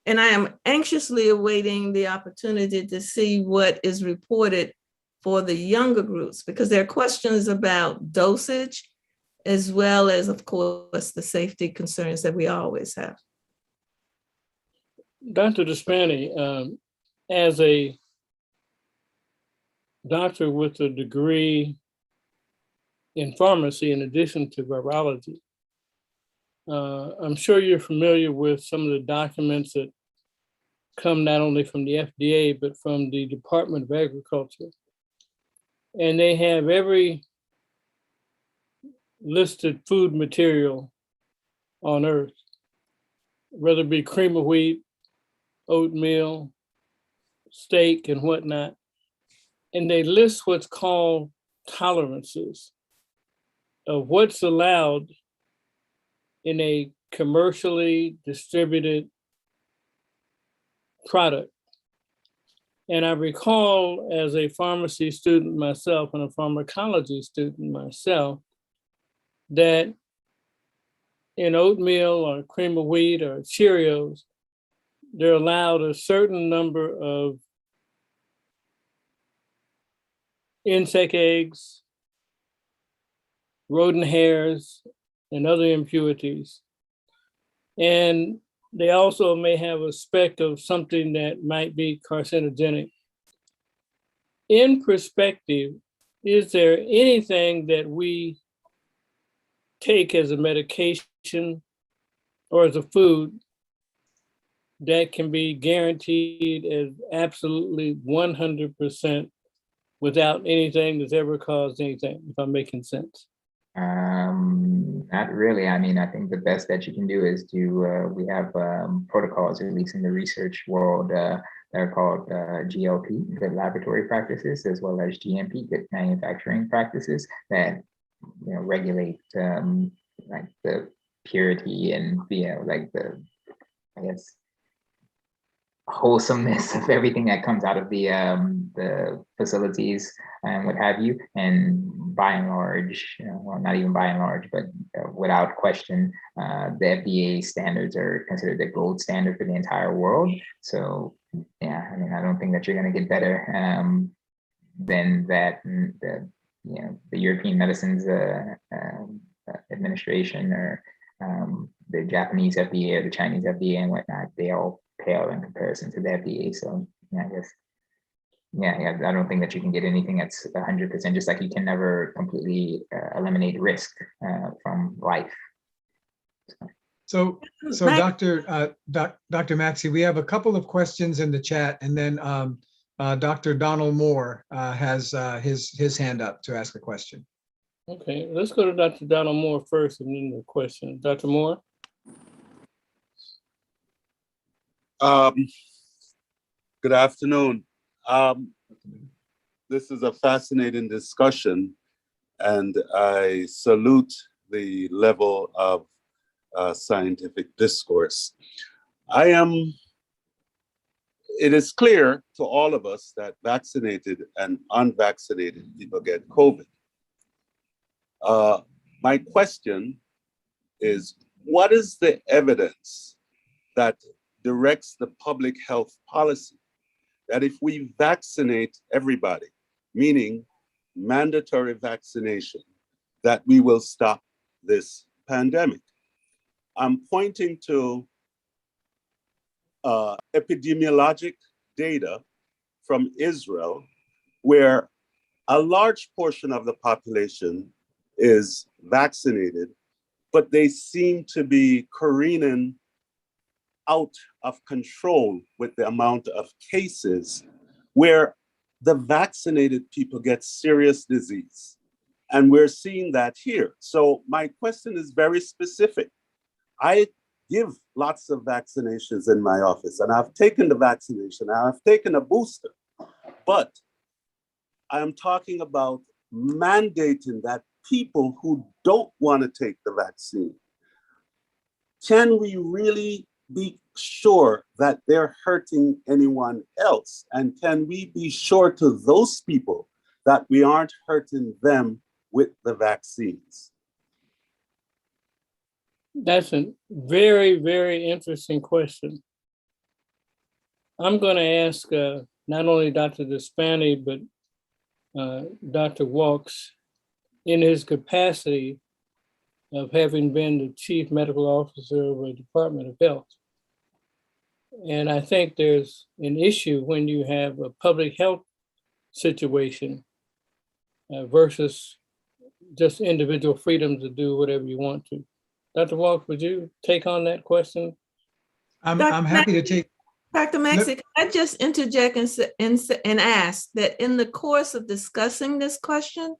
And I am anxiously awaiting the opportunity to see what is reported for the younger groups, because there are questions about dosage, as well as, of course, the safety concerns that we always have. Dr. Despani, as a doctor with a degree in pharmacy in addition to virology, I'm sure you're familiar with some of the documents that come not only from the FDA, but from the Department of Agriculture. And they have every listed food material on earth, whether it be cream of wheat, oatmeal, steak, and whatnot. And they list what's called tolerances of what's allowed in a commercially distributed product. And I recall, as a pharmacy student myself and a pharmacology student myself, that in oatmeal or cream of wheat or Cheerios, they're allowed a certain number of insect eggs, rodent hairs, and other impurities. And they also may have a speck of something that might be carcinogenic. In perspective, is there anything that we take as a medication or as a food that can be guaranteed as absolutely 100% without anything that's ever caused anything, if I'm making sense? Not really. I mean, I think the best that you can do is we have protocols, at least in the research world, that are called GLP, good laboratory practices, as well as GMP, good manufacturing practices, that regulate like the purity and like the, I guess, wholesomeness of everything that comes out of the facilities and what have you. And by and large, well, not even by and large, but without question, the FDA standards are considered the gold standard for the entire world. So yeah, I mean, I don't think that you're going to get better than that. The European Medicines Administration, or the Japanese FDA or the Chinese FDA and whatnot, they all pale in comparison to the FDA. So yeah, I guess, yeah, I don't think that you can get anything that's 100%, just like you can never completely eliminate risk from life. So Dr. Maxey, we have a couple of questions in the chat, and then Dr. Donald Moore has his hand up to ask a question. Okay, let's go to Dr. Donald Moore first and then the question. Dr. Moore? Good afternoon. This is a fascinating discussion, and I salute the level of scientific discourse. I am it is clear to all of us that vaccinated and unvaccinated people get COVID. My question is, what is the evidence that directs the public health policy that if we vaccinate everybody, meaning mandatory vaccination, that we will stop this pandemic? I'm pointing to epidemiologic data from Israel, where a large portion of the population is vaccinated, but they seem to be careening out of control with the amount of cases where the vaccinated people get serious disease. And we're seeing that here. So my question is very specific. I give lots of vaccinations in my office, and I've taken the vaccination, I've taken a booster, but I'm talking about mandating that people who don't want to take the vaccine, can we really be sure that they're hurting anyone else? And can we be sure to those people that we aren't hurting them with the vaccines? That's a very, very interesting question. I'm going to ask not only Dr. Despani, but Dr. Walks, in his capacity of having been the chief medical officer of the Department of Health. And I think there's an issue when you have a public health situation versus just individual freedom to do whatever you want to. Dr. Walks, would you take on that question? I'm happy to take. Dr. Maxey, can I just interject and ask that in the course of discussing this question,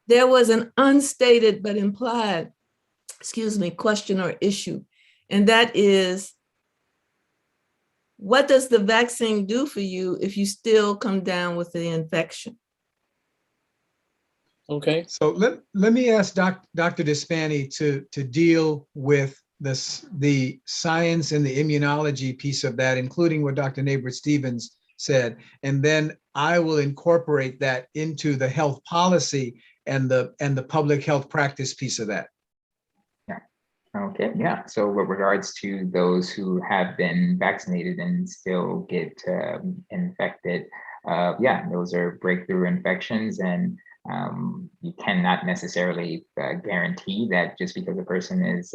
there was an unstated but implied, question or issue. And that is, what does the vaccine do for you if you still come down with the infection? Okay. So let me ask Dr. Despani to deal with the science and the immunology piece of that, including what Dr. Nabret-Stevens said, and then I will incorporate that into the health policy and the public health practice piece of that. Yeah. Okay. Yeah. So with regards to those who have been vaccinated and still get infected, those are breakthrough infections, and you cannot necessarily guarantee that just because a person is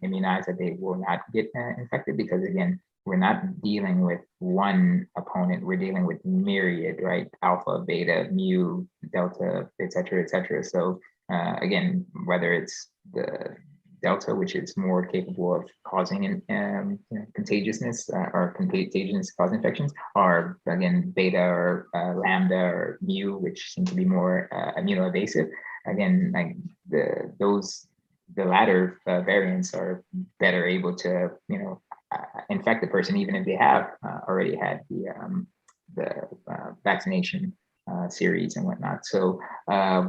immunized that they will not get infected, because again, we're not dealing with one opponent, we're dealing with myriad, right? Alpha, beta, mu, delta, et cetera, et cetera. So again, whether it's the Delta, which is more capable of causing contagiousness or contagiousness cause infections, or again, beta or lambda or mu, which seem to be more immunoevasive. Again, like the latter variants are better able to, infect the person even if they have already had the vaccination series and whatnot. So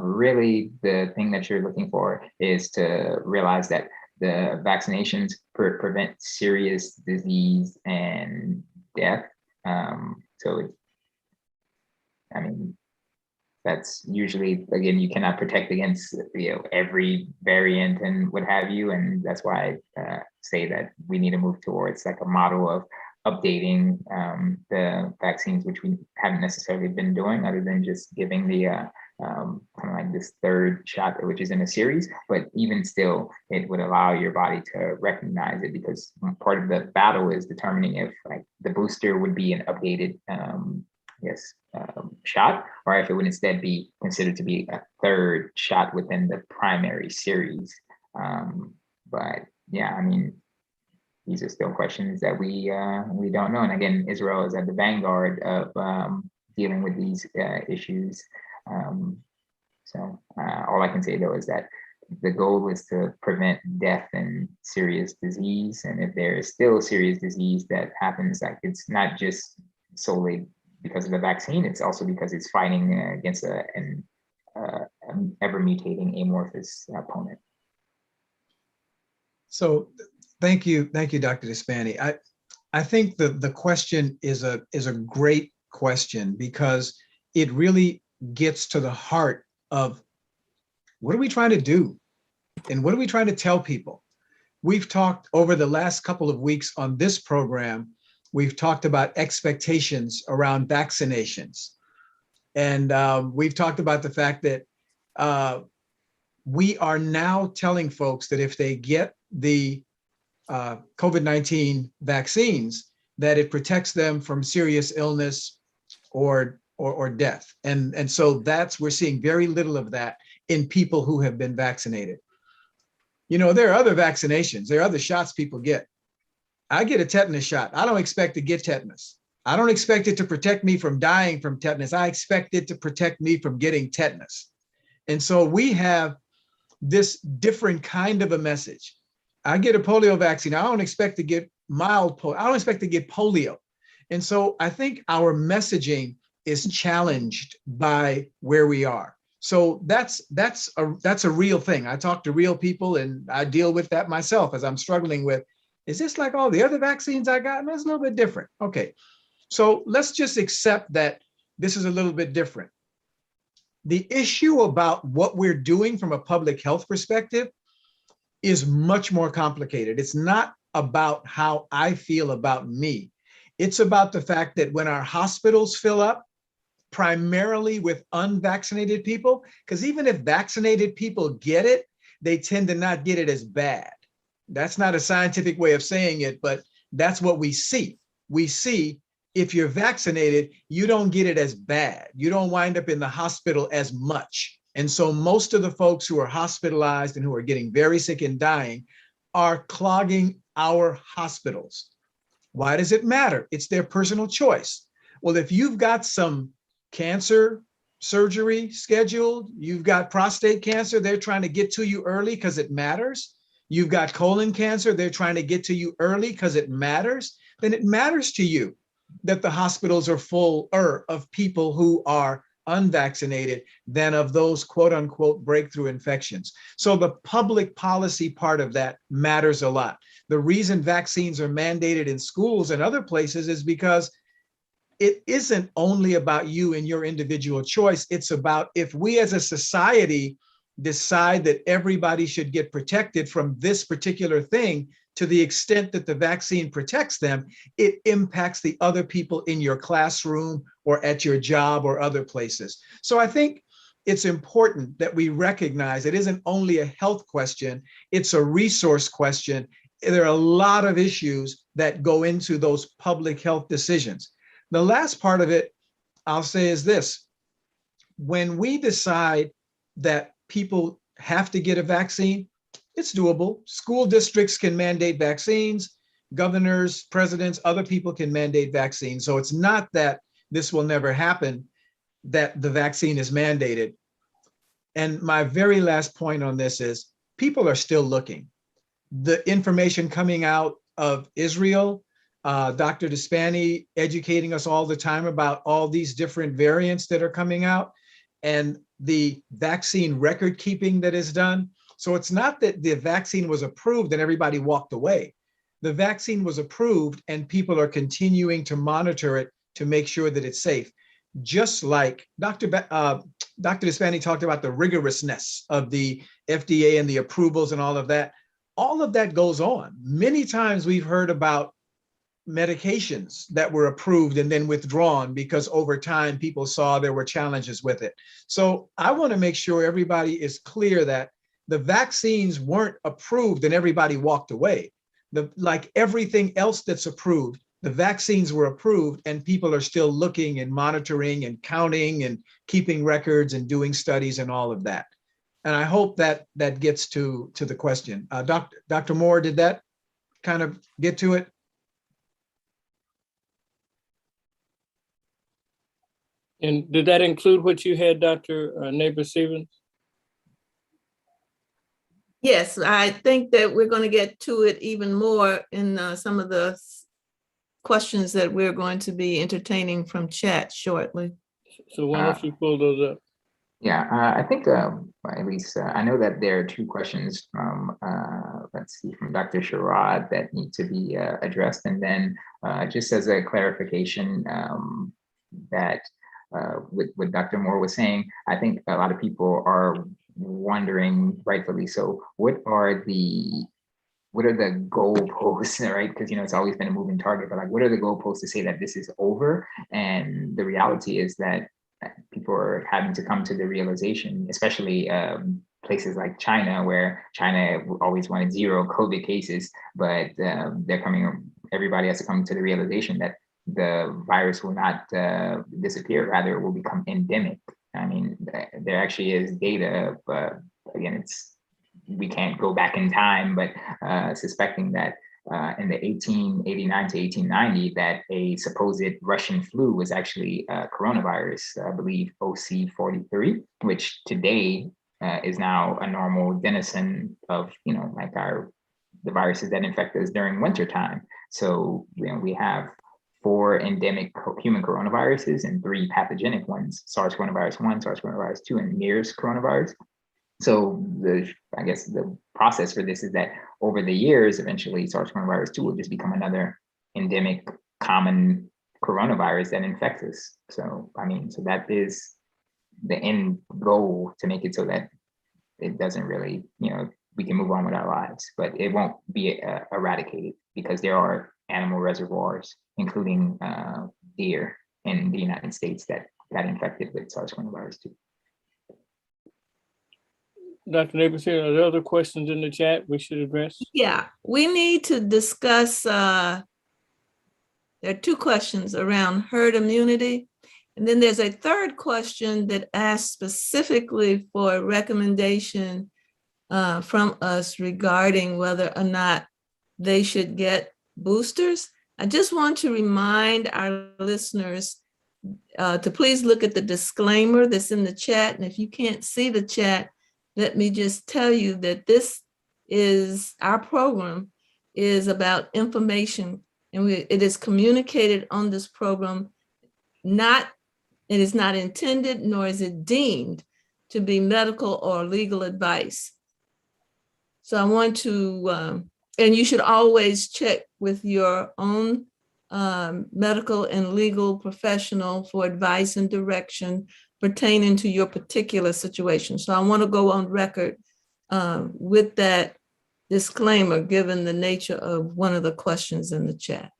really the thing that you're looking for is to realize that the vaccinations prevent serious disease and death. That's usually, again, you cannot protect against every variant and what have you. And that's why I say that we need to move towards like a model of updating the vaccines, which we haven't necessarily been doing, other than just giving the kind of like this third shot, which is in a series. But even still, it would allow your body to recognize it, because part of the battle is determining if like the booster would be an updated shot, or if it would instead be considered to be a third shot within the primary series. But yeah, I mean, these are still questions that we don't know. And again, Israel is at the vanguard of dealing with these issues. So all I can say though is that the goal is to prevent death and serious disease. And if there is still serious disease that happens, like it's not just solely because of the vaccine, it's also because it's fighting against an ever mutating amorphous opponent. So thank you, Dr. Despani. I think the question is a great question because it really gets to the heart of what are we trying to do and what are we trying to tell people? We've talked over the last couple of weeks on this program, we've talked about expectations around vaccinations. And we've talked about the fact that we are now telling folks that if they get the COVID-19 vaccines, that it protects them from serious illness or death. And so we're seeing very little of that in people who have been vaccinated. You know, there are other vaccinations, there are other shots people get. I get a tetanus shot. I don't expect to get tetanus. I don't expect it to protect me from dying from tetanus. I expect it to protect me from getting tetanus. And so we have this different kind of a message. I get a polio vaccine. I don't expect to get mild polio. I don't expect to get polio. And so I think our messaging is challenged by where we are. So that's a real thing. I talk to real people and I deal with that myself as I'm struggling with, is this like all the other vaccines I got? No, it's a little bit different. Okay, so let's just accept that this is a little bit different. The issue about what we're doing from a public health perspective is much more complicated. It's not about how I feel about me. It's about the fact that when our hospitals fill up, primarily with unvaccinated people, because even if vaccinated people get it, they tend to not get it as bad. That's not a scientific way of saying it, but that's what we see. We see if you're vaccinated, you don't get it as bad. You don't wind up in the hospital as much. And so most of the folks who are hospitalized and who are getting very sick and dying are clogging our hospitals. Why does it matter? It's their personal choice. Well, if you've got some cancer surgery scheduled, you've got prostate cancer, they're trying to get to you early because it matters. You've got colon cancer, they're trying to get to you early because it matters. Then it matters to you that the hospitals are fuller of people who are unvaccinated than of those quote unquote breakthrough infections. So the public policy part of that matters a lot. The reason vaccines are mandated in schools and other places is because it isn't only about you and your individual choice. It's about if we as a society decide that everybody should get protected from this particular thing to the extent that the vaccine protects them, it impacts the other people in your classroom or at your job or other places. So I think it's important that we recognize it isn't only a health question, it's a resource question. There are a lot of issues that go into those public health decisions. The last part of it, I'll say, is this. When we decide that people have to get a vaccine, it's doable. School districts can mandate vaccines, governors, presidents, other people can mandate vaccines. So it's not that this will never happen, that the vaccine is mandated. And my very last point on this is people are still looking. The information coming out of Israel, Dr. Despani educating us all the time about all these different variants that are coming out and the vaccine record keeping that is done. So it's not that the vaccine was approved and everybody walked away. The vaccine was approved and people are continuing to monitor it to make sure that it's safe. Just like Dr. Despani talked about the rigorousness of the FDA and the approvals and all of that. All of that goes on. Many times we've heard about medications that were approved and then withdrawn because over time people saw there were challenges with it. So I want to make sure everybody is clear that the vaccines weren't approved and everybody walked away. Like everything else that's approved, the vaccines were approved and people are still looking and monitoring and counting and keeping records and doing studies and all of that. And I hope that that gets to the question. Dr. Moore, did that kind of get to it? And did that include what you had, Dr. Neighbor-Stevens? Yes, I think that we're going to get to it even more in some of the questions that we're going to be entertaining from chat shortly. So why don't you pull those up? Yeah, I think at least I know that there are two questions from, let's see, from Dr. Sherrod that need to be addressed. And then just as a clarification, that with what Dr. Moore was saying, I think a lot of people are wondering, rightfully so, what are the goalposts, right? Because it's always been a moving target, but like, what are the goalposts to say that this is over? And the reality is that people are having to come to the realization, especially places like China, where China always wanted zero COVID cases, but everybody has to come to the realization that the virus will not disappear, rather it will become endemic. I mean, there actually is data, but again, we can't go back in time, but suspecting that in the 1889 to 1890, that a supposed Russian flu was actually coronavirus, I believe OC43, which today is now a normal denizen of, like the viruses that infect us during wintertime. So, we have 4 endemic human coronaviruses and 3 pathogenic ones, SARS coronavirus 1, SARS coronavirus 2, and MERS coronavirus. So I guess the process for this is that over the years, eventually SARS coronavirus 2 will just become another endemic common coronavirus that infects us. So, so that is the end goal, to make it so that it doesn't really, we can move on with our lives, but it won't be eradicated, because there are animal reservoirs, including deer in the United States, that got infected with SARS coronavirus 2. Dr. Neighbors, here, are there other questions in the chat we should address? Yeah, we need to discuss, there are 2 questions around herd immunity. And then there's a third question that asks specifically for a recommendation from us regarding whether or not they should get boosters. I just want to remind our listeners to please look at the disclaimer that's in the chat. And if you can't see the chat, let me just tell you that our program is about information, and it is communicated on this program. It is not intended, nor is it deemed to be medical or legal advice. So I want to, and you should always check with your own medical and legal professional for advice and direction pertaining to your particular situation. So I want to go on record with that disclaimer, given the nature of one of the questions in the chat.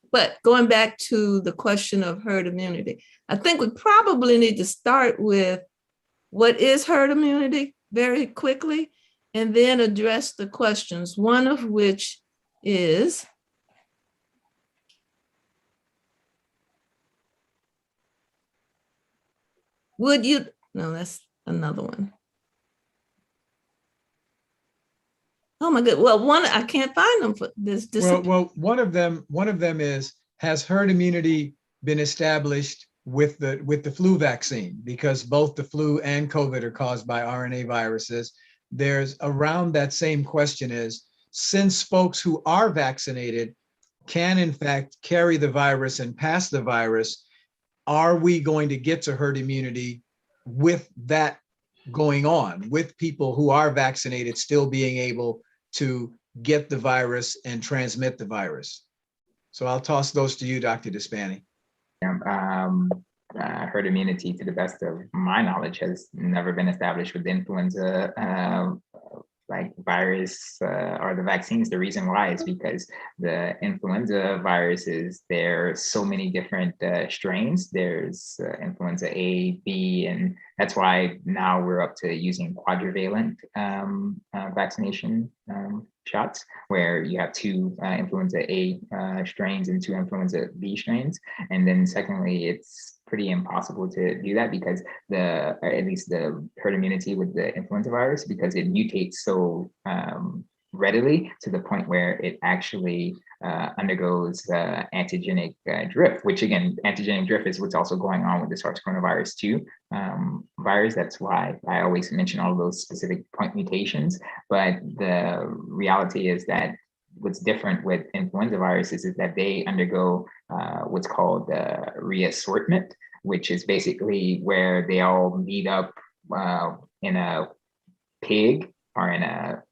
But going back to the question of herd immunity, I think we probably need to start with what is herd immunity very quickly, and then address the questions, one of which is, no, that's another one. Oh my God, well, I can't find them for this. Well, one of them is, has herd immunity been established with the flu vaccine? Because both the flu and COVID are caused by RNA viruses. There's around that same question is, since folks who are vaccinated can in fact carry the virus and pass the virus, are we going to get to herd immunity with that going on, with people who are vaccinated still being able to get the virus and transmit the virus? So I'll toss those to you, Dr. Despani. Herd immunity, to the best of my knowledge, has never been established with influenza like virus or the vaccines. The reason why is because the influenza viruses, there are so many different strains. There's influenza A, B, and that's why now we're up to using quadrivalent vaccination shots, where you have 2 influenza A strains and 2 influenza B strains. And then secondly, it's pretty impossible to do that, because at least the herd immunity with the influenza virus, because it mutates so readily to the point where it actually undergoes antigenic drift, which again, antigenic drift is what's also going on with the SARS coronavirus 2 virus. That's why I always mention all of those specific point mutations. But the reality is that what's different with influenza viruses is that they undergo what's called reassortment, which is basically where they all meet up in a pig or in a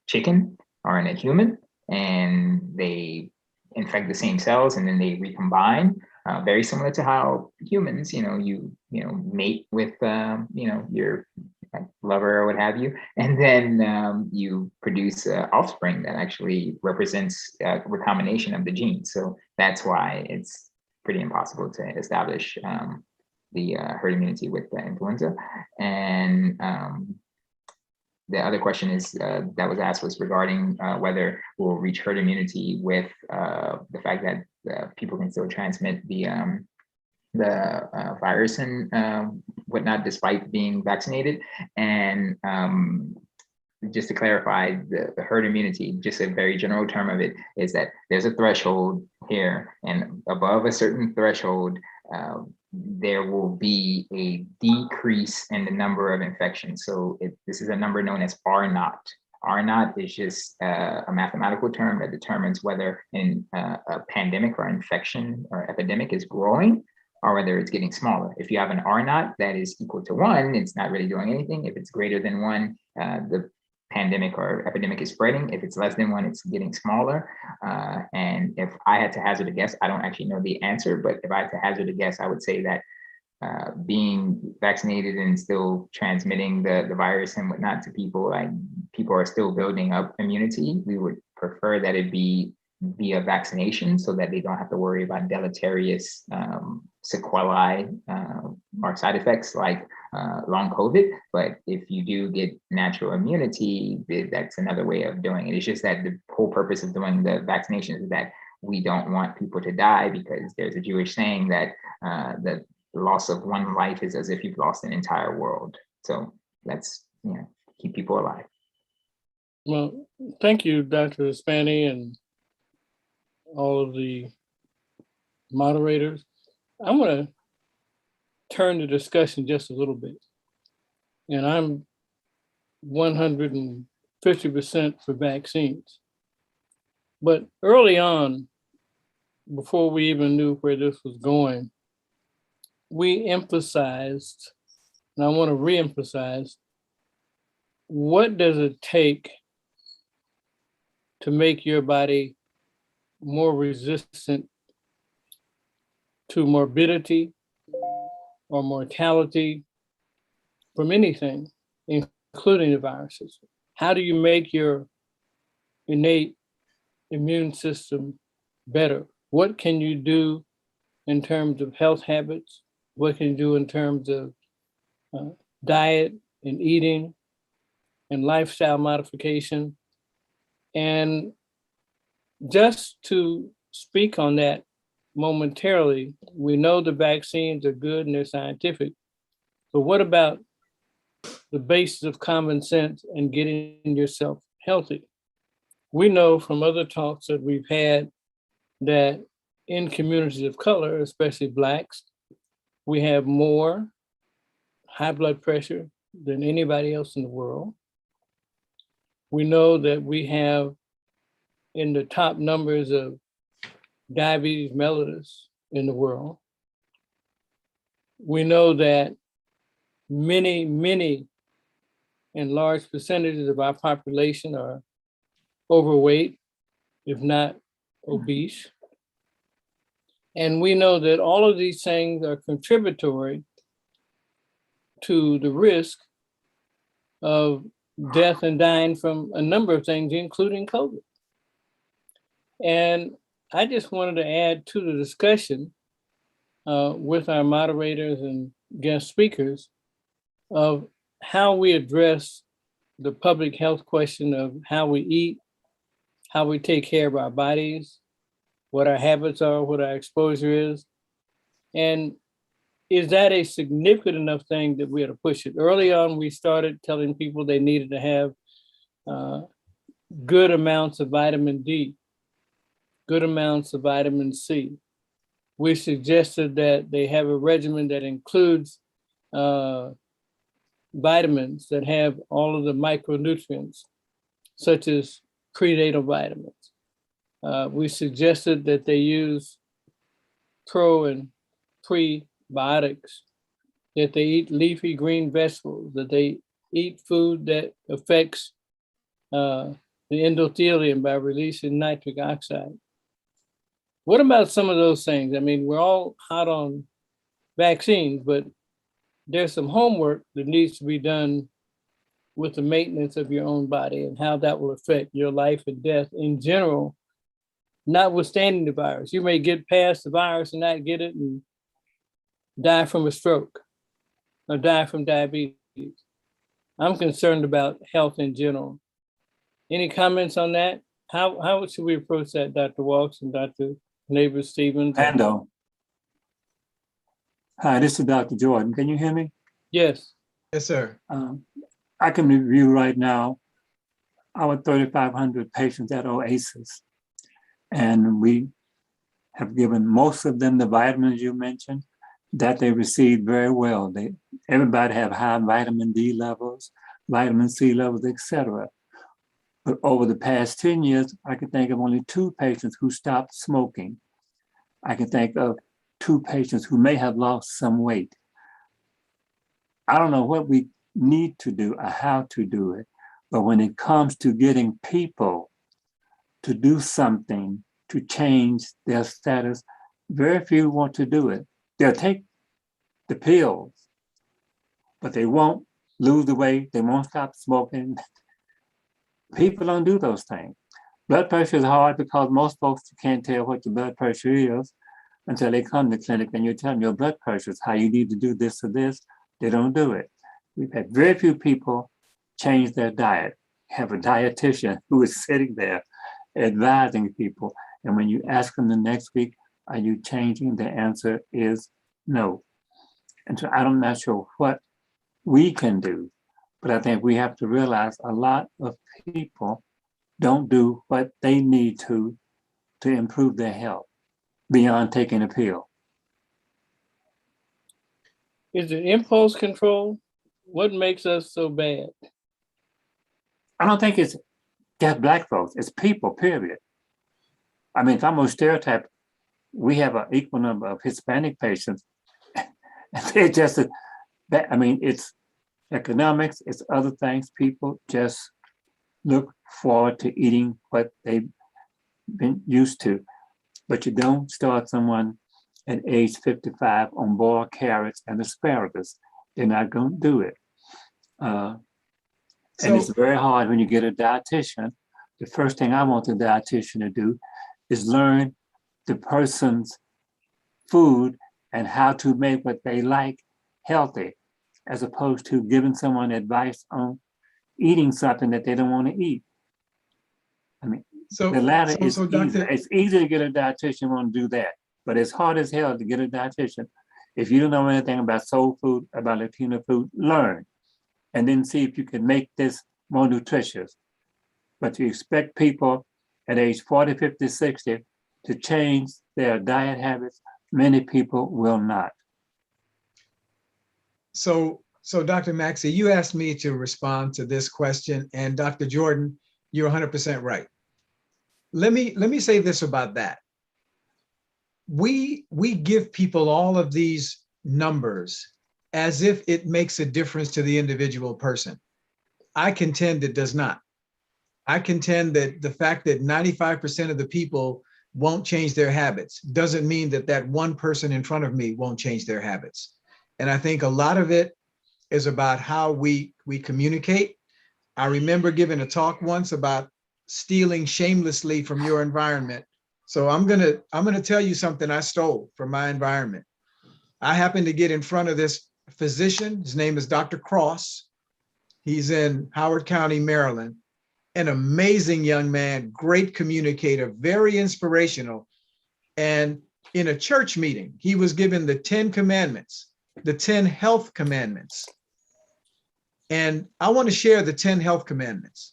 chicken or in a human, and they infect the same cells and then they recombine. Very similar to how humans, you mate with your lover or what have you, and then you produce offspring that actually represents recombination of the genes. So that's why it's pretty impossible to establish the herd immunity with the influenza. And the other question is that was asked was regarding whether we'll reach herd immunity with the fact that people can still transmit the virus and whatnot despite being vaccinated. And just to clarify, the herd immunity, just a very general term of it, is that there's a threshold here, and above a certain threshold, there will be a decrease in the number of infections. So this is a number known as R naught. R naught is just a mathematical term that determines whether a pandemic or infection or epidemic is growing or whether it's getting smaller. If you have an R naught that is equal to 1, it's not really doing anything. If it's greater than 1, the pandemic or epidemic is spreading. If it's less than 1, it's getting smaller. And if I had to hazard a guess, I don't actually know the answer, but if I had to hazard a guess, I would say that being vaccinated and still transmitting the virus and whatnot to people, like people are still building up immunity. We would prefer that it be via vaccination so that they don't have to worry about deleterious sequelae or side effects like long COVID. But if you do get natural immunity, that's another way of doing it. It's just that the whole purpose of doing the vaccinations is that we don't want people to die, because there's a Jewish saying that the loss of one life is as if you've lost an entire world. So let's keep people alive. Well, thank you, Dr. Espani, and all of the moderators. I'm going to turn the discussion just a little bit. And I'm 150% for vaccines. But early on, before we even knew where this was going, we emphasized, and I want to reemphasize, what does it take to make your body more resistant to morbidity or mortality from anything, including the viruses? How do you make your innate immune system better? What can you do in terms of health habits? What can you do in terms of diet and eating and lifestyle modification? And just to speak on that momentarily, we know the vaccines are good and they're scientific, but what about the basis of common sense and getting yourself healthy? We know from other talks that we've had that in communities of color, especially Blacks, we have more high blood pressure than anybody else in the world. We know that we have in the top numbers of diabetes mellitus in the world. We know that many and large percentages of our population are overweight, if not obese. And we know that all of these things are contributory to the risk of death and dying from a number of things, including COVID. And I just wanted to add to the discussion with our moderators and guest speakers of how we address the public health question of how we eat, how we take care of our bodies, what our habits are, what our exposure is. And is that a significant enough thing that we had to push it? Early on, we started telling people they needed to have good amounts of vitamin D, good amounts of vitamin C. We suggested that they have a regimen that includes vitamins that have all of the micronutrients, such as prenatal vitamins. We suggested that they use pro and prebiotics that they eat leafy green vegetables, that they eat food that affects the endothelium by releasing nitric oxide. What about some of those things? I mean, we're all hot on vaccines, but there's some homework that needs to be done with the maintenance of your own body and how that will affect your life and death in general, notwithstanding the virus. You may get past the virus and not get it and die from a stroke or die from diabetes. I'm concerned about health in general. Any comments on that? How should we approach that, Dr. Walks and Dr. Neighbors-Stevens? Ando. Hi, this is Dr. Jordan. Can you hear me? Yes. Yes, sir. I can review right now our 3,500 patients at Oasis. And we have given most of them the vitamins you mentioned that they received very well. Everybody have high vitamin D levels, vitamin C levels, etc. But over the past 10 years, I can think of only 2 patients who stopped smoking. I can think of 2 patients who may have lost some weight. I don't know what we need to do or how to do it, but when it comes to getting people to do something to change their status, very few want to do it. They'll take the pills, but they won't lose the weight, they won't stop smoking. People don't do those things. Blood pressure is hard because most folks can't tell what your blood pressure is until they come to the clinic and you tell them your blood pressure is how you need to do this or this. They don't do it. We've had very few people change their diet, have a dietitian who is sitting there advising people. And when you ask them the next week, are you changing? The answer is no. And so I'm not sure what we can do, but I think we have to realize a lot of people don't do what they need to improve their health beyond taking a pill. Is it impulse control? What makes us so bad? I don't think it's just Black folks, it's people, period. I mean, if I'm a stereotype, we have an equal number of Hispanic patients. They're just, I mean, it's economics, it's other things. People just look forward to eating what they've been used to. But you don't start someone at age 55 on boiled carrots and asparagus. They're not going to do it. And it's very hard when you get a dietitian. The first thing I want the dietitian to do is learn the person's food and how to make what they like healthy, as opposed to giving someone advice on eating something that they don't want to eat. I mean, the latter is easy. It's easy to get a dietitian want to do that, but it's hard as hell to get a dietitian. If you don't know anything about soul food, about Latino food, learn, and then see if you can make this more nutritious. But you expect people at age 40, 50, 60 to change their diet habits, many people will not. So Dr. Maxey, you asked me to respond to this question, and Dr. Jordan, you're 100% right. Let me say this about that. We give people all of these numbers as if it makes a difference to the individual person. I contend it does not. I contend that the fact that 95% of the people won't change their habits doesn't mean that that one person in front of me won't change their habits. And I think a lot of it is about how we communicate. I remember giving a talk once about stealing shamelessly from your environment. So I'm gonna tell you something I stole from my environment. I happened to get in front of this physician. His name is Dr. Cross. He's in Howard County, Maryland. An amazing young man, great communicator, very inspirational. And in a church meeting, he was given the 10 commandments, the 10 health commandments. And I want to share the 10 health commandments.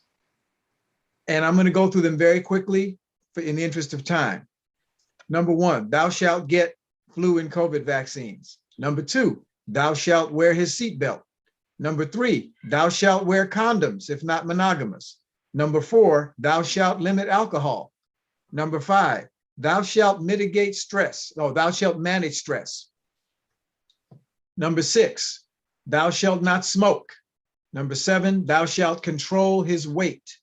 And I'm going to go through them very quickly in the interest of time. Number 1, thou shalt get flu and COVID vaccines. Number 2, thou shalt wear his seatbelt. Number 3, thou shalt wear condoms, if not monogamous. Number 4, thou shalt limit alcohol. Number 5, thou shalt mitigate stress. Oh, thou shalt manage stress. Number 6, thou shalt not smoke. Number 7, thou shalt control his weight.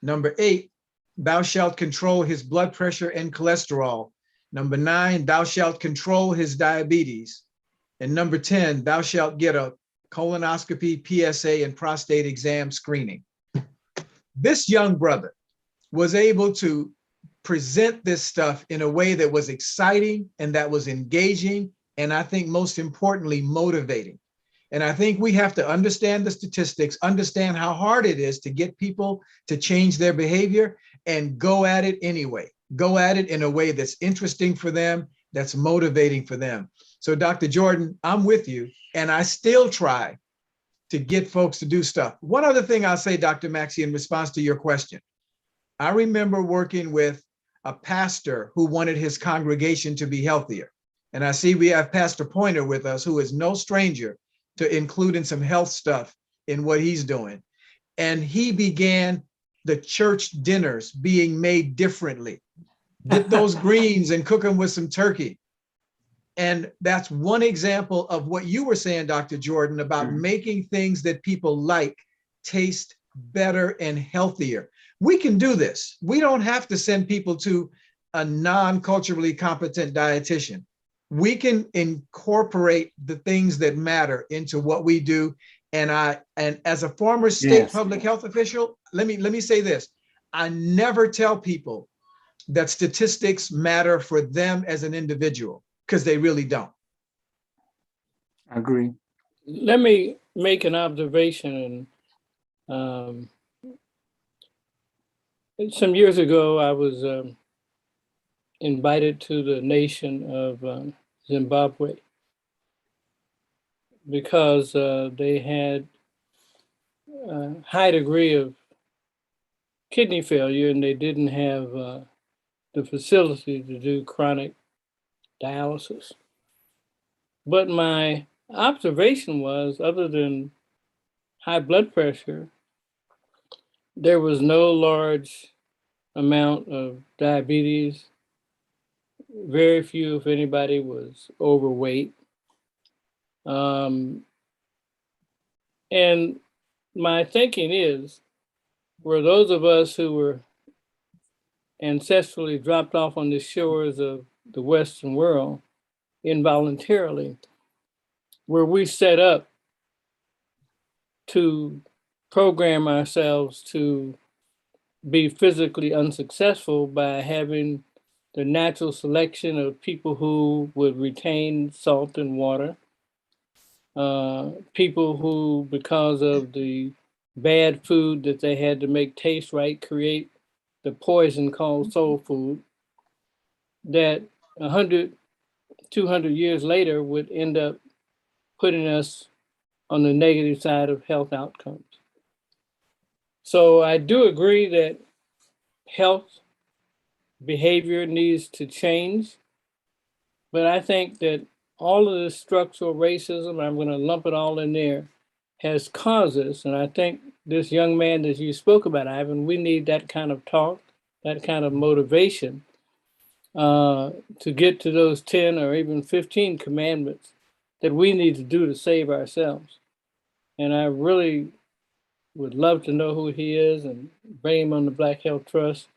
Number 8, thou shalt control his blood pressure and cholesterol. Number 9, thou shalt control his diabetes. And number 10, thou shalt get a colonoscopy, PSA, and prostate exam screening. This young brother was able to present this stuff in a way that was exciting and that was engaging, and I think most importantly, motivating. And I think we have to understand the statistics, understand how hard it is to get people to change their behavior, and go at it anyway. Go at it in a way that's interesting for them, that's motivating for them. So Dr. Jordan, I'm with you, and I still try to get folks to do stuff. One other thing I'll say, Dr. Maxey, in response to your question. I remember working with a pastor who wanted his congregation to be healthier. And I see we have Pastor Pointer with us, who is no stranger to including some health stuff in what he's doing. And he began the church dinners being made differently. Get those greens and cook them with some turkey. And that's one example of what you were saying, Dr. Jordan, about making things that people like taste better and healthier. We can do this. We don't have to send people to a non-culturally competent dietitian. We can incorporate the things that matter into what we do. And as a former state public health official, let me say this. I never tell people that statistics matter for them as an individual, because they really don't. I agree. Let me make an observation. And some years ago, I was invited to the nation of Zimbabwe because they had a high degree of kidney failure, and they didn't have the facility to do chronic dialysis. But my observation was, other than high blood pressure, there was no large amount of diabetes. Very few, if anybody, was overweight. And my thinking is, were those of us who were ancestrally dropped off on the shores of the Western world involuntarily, were we set up to program ourselves to be physically unsuccessful by having the natural selection of people who would retain salt and water, people who, because of the bad food that they had to make taste right, create the poison called soul food, that 100, 200 years later would end up putting us on the negative side of health outcomes. So I do agree that health behavior needs to change, but I think that all of this structural racism, I'm going to lump it all in there, has causes. And I think this young man that you spoke about, Ivan, we need that kind of talk, that kind of motivation to get to those 10 or even 15 commandments that we need to do to save ourselves. And I really would love to know who he is and bring him on the Black Health Trust.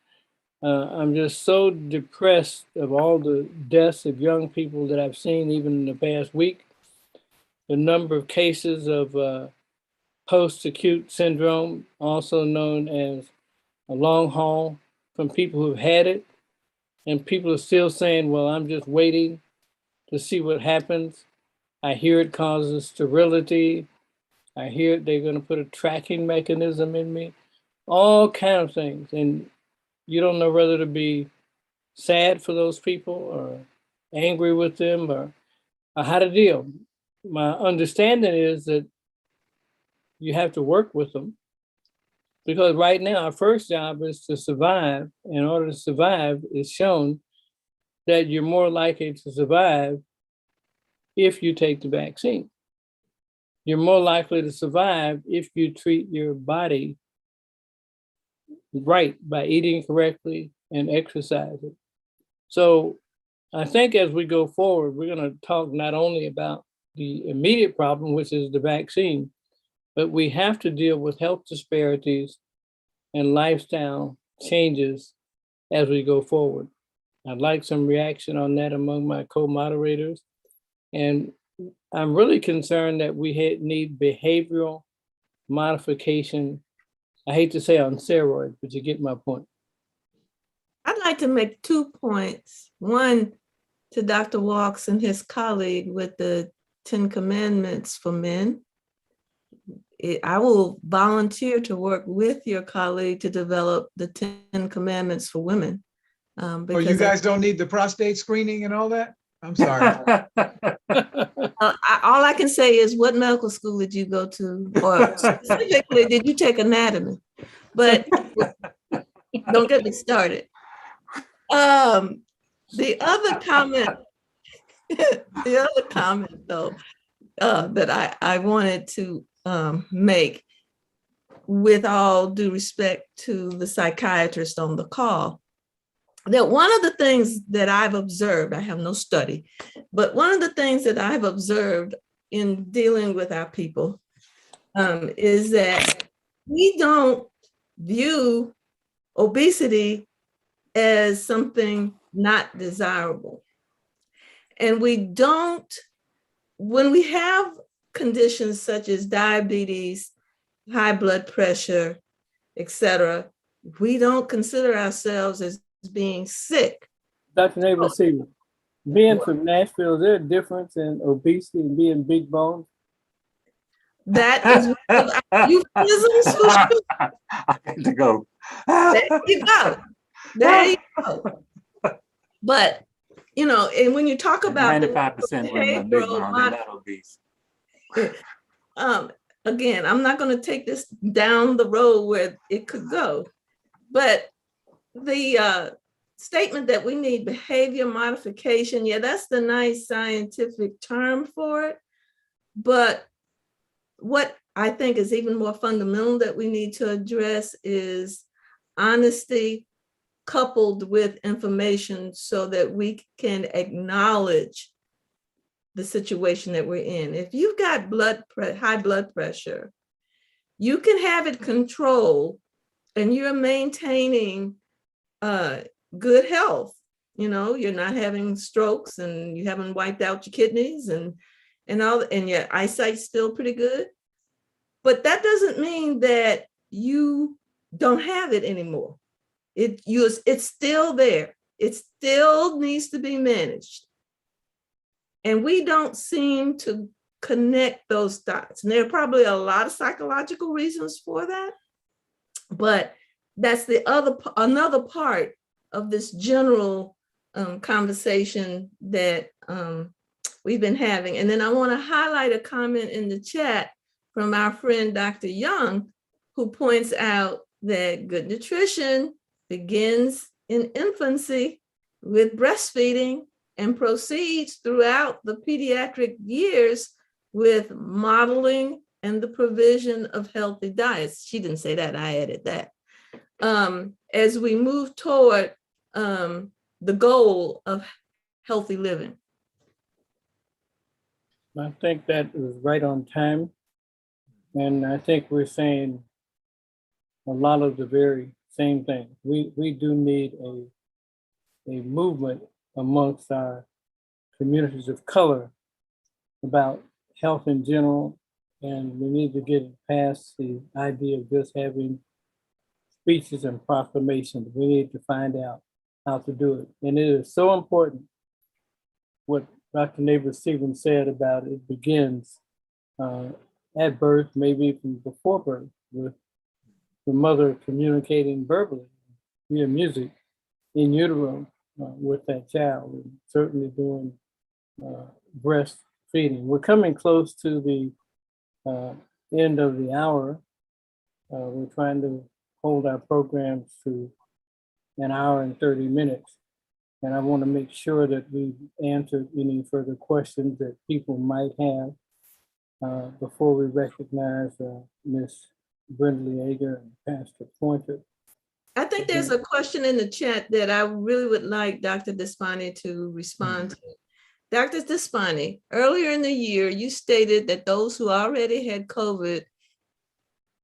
I'm just so depressed of all the deaths of young people that I've seen even in the past week. The number of cases of post-acute syndrome, also known as a long haul, from people who've had it. And people are still saying, well, I'm just waiting to see what happens. I hear it causes sterility. I hear they're going to put a tracking mechanism in me, all kinds of things. And you don't know whether to be sad for those people or angry with them or how to deal. My understanding is that you have to work with them, because right now our first job is to survive. In order to survive, it's shown that you're more likely to survive if you take the vaccine. You're more likely to survive if you treat your body right by eating correctly and exercising. So I think as we go forward, we're going to talk not only about the immediate problem, which is the vaccine. But we have to deal with health disparities and lifestyle changes as we go forward. I'd like some reaction on that among my co-moderators. And I'm really concerned that we need behavioral modification. I hate to say on steroids, but you get my point. I'd like to make 2 points. One, to Dr. Walks and his colleague with the 10 Commandments for men. I will volunteer to work with your colleague to develop the 10 Commandments for women. Oh, you because guys don't need the prostate screening and all that? I'm sorry. all I can say is, what medical school did you go to? Or specifically, did you take anatomy? But don't get me started. The other comment though, that I wanted to make, with all due respect to the psychiatrist on the call, that one of the things that I've observed, I have no study, but one of the things that I've observed in dealing with our people is that we don't view obesity as something not desirable. And we don't, when we have conditions such as diabetes, high blood pressure, etc., we don't consider ourselves as being sick. Dr. Neighbors, being from Nashville, is there a difference in obesity and being big boned? That is one of our euphemisms for sure. I got to go. There you go. There you go. But, you know, and when you talk about 95% women are big boned, they're not obese. Again, I'm not going to take this down the road where it could go, but the statement that we need behavior modification, yeah, that's the nice scientific term for it. But what I think is even more fundamental that we need to address is honesty coupled with information so that we can acknowledge the situation that we're in. If you've got high blood pressure, you can have it controlled and you're maintaining good health. You know, you're not having strokes and you haven't wiped out your kidneys and your eyesight's still pretty good. But that doesn't mean that you don't have it anymore. It's still there. It still needs to be managed. And we don't seem to connect those dots. And there are probably a lot of psychological reasons for that. But that's another part of this general conversation that we've been having. And then I want to highlight a comment in the chat from our friend, Dr. Young, who points out that good nutrition begins in infancy with breastfeeding and proceeds throughout the pediatric years with modeling and the provision of healthy diets. She didn't say that, I added that. As we move toward the goal of healthy living. I think that is right on time. And I think we're saying a lot of the very same thing. We do need a movement amongst our communities of color about health in general. And we need to get past the idea of just having speeches and proclamations. We need to find out how to do it. And it is so important what Dr. Neighbors Stevens said about it begins at birth, maybe even before birth, with the mother communicating verbally via music in utero with that child, and certainly doing breastfeeding. We're coming close to the end of the hour. We're trying to hold our programs to an hour and 30 minutes. And I want to make sure that we answered any further questions that people might have before we recognize Ms. Brenda Yeager and Pastor Pointer. I think there's a question in the chat that I really would like Dr. Despani to respond to. Dr. Despani, earlier in the year, you stated that those who already had COVID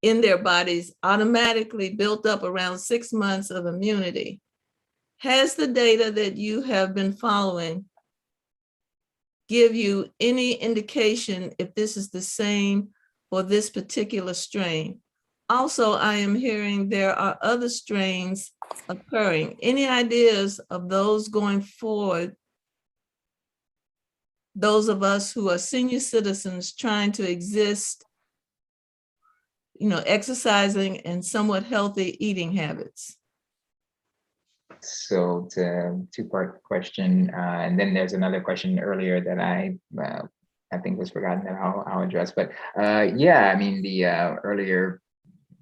in their bodies automatically built up around 6 months of immunity. Has the data that you have been following give you any indication if this is the same for this particular strain? Also, I am hearing there are other strains occurring. Any ideas of those going forward? Those of us who are senior citizens trying to exist, exercising and somewhat healthy eating habits. So it's a two-part question, and then there's another question earlier that I think was forgotten that I'll address. But yeah, I mean the earlier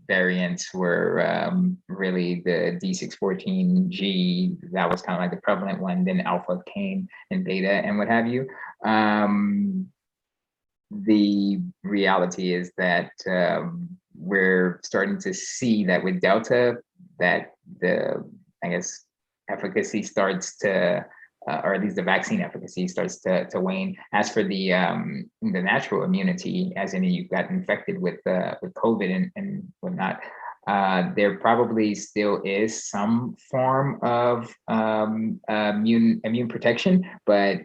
variants were really the D614G. That was kind of like the prevalent one. Then Alpha came and Beta and what have you. The reality is that we're starting to see that with Delta, that the, I guess, efficacy starts to, or at least the vaccine efficacy starts to wane. As for the natural immunity, as in you got infected with COVID and whatnot, there probably still is some form of immune protection, but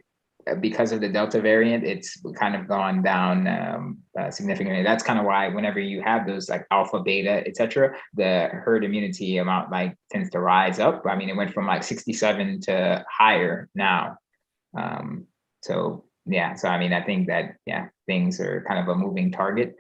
because of the Delta variant, it's kind of gone down significantly. That's kind of why whenever you have those like alpha, beta, et cetera, the herd immunity amount like tends to rise up. I mean, it went from like 67 to higher now. So yeah, so I mean, I think that, yeah, things are kind of a moving target.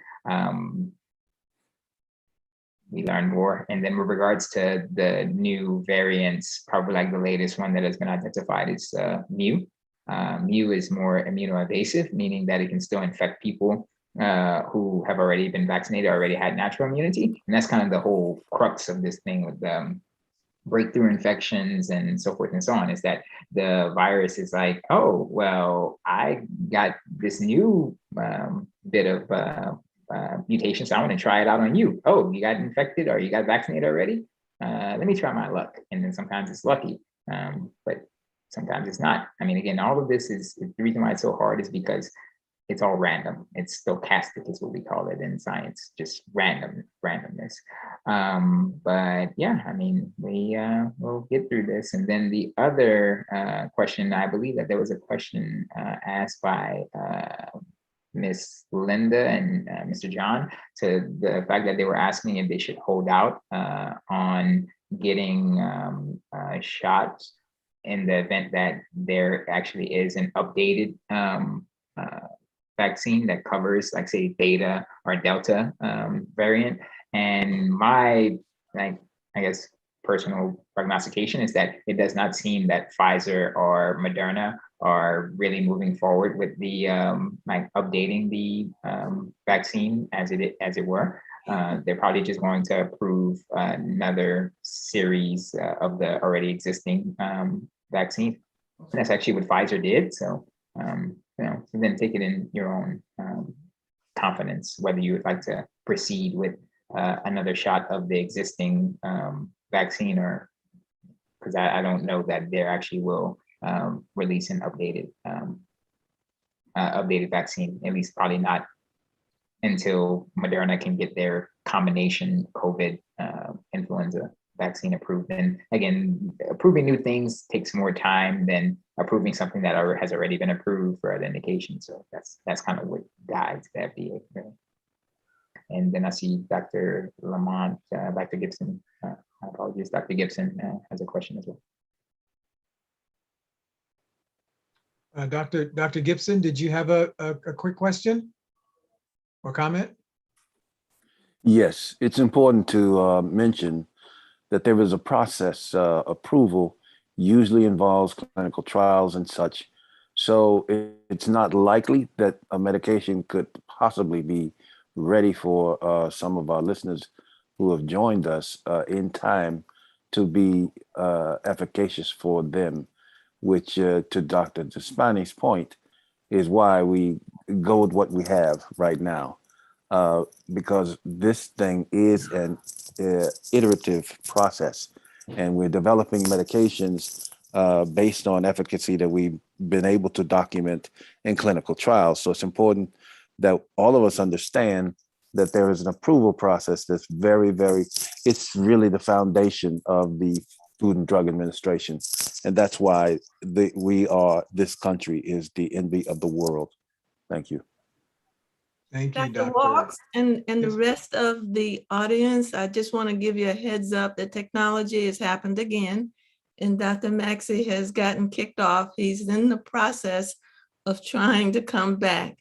We learn more. And then with regards to the new variants, probably like the latest one that has been identified is Mu. Mu is more immunoevasive, meaning that it can still infect people who have already been vaccinated, already had natural immunity. And that's kind of the whole crux of this thing with breakthrough infections and so forth and so on, is that the virus is like, oh, well, I got this new bit of mutation, so I want to try it out on you. Oh, you got infected or you got vaccinated already? Let me try my luck. And then sometimes it's lucky, but sometimes it's not. I mean, again, all of this is the reason why it's so hard is because it's all random. It's stochastic is what we call it in science, just randomness. But yeah, I mean, we'll get through this. And then the other question, I believe that there was a question asked by Miss Linda and Mr. John, to the fact that they were asking if they should hold out on getting shots in the event that there actually is an updated vaccine that covers, like, say, Beta or Delta variant. And my, I guess, personal prognostication is that it does not seem that Pfizer or Moderna are really moving forward with the like updating the vaccine as it were. They're probably just going to approve another series of the already existing vaccine. And that's actually what Pfizer did. So, so then take it in your own confidence, whether you would like to proceed with another shot of the existing vaccine, or because I don't know that there actually will release an updated vaccine, at least probably not until Moderna can get their combination COVID influenza vaccine approved. And again, approving new things takes more time than approving something that has already been approved for other indications. So that's kind of what guides the FDA. Really. And then I see Dr. Lamont, Dr. Gibson. I apologize, Dr. Gibson has a question as well. Dr. Gibson, did you have a quick question or comment? Yes, it's important to mention that there is a process. Approval usually involves clinical trials and such. So it's not likely that a medication could possibly be ready for some of our listeners who have joined us in time to be efficacious for them, which to Dr. Despani's point is why we go with what we have right now, because this thing is an iterative process, and we're developing medications based on efficacy that we've been able to document in clinical trials. So it's important that all of us understand that there is an approval process that's it's really the foundation of the Food and Drug Administration. And that's why this country is the envy of the world. Thank you. Thank you, Dr. Dr. Walks and the Yes. rest of the audience, I just want to give you a heads up that technology has happened again. And Dr. Maxey has gotten kicked off. He's in the process of trying to come back.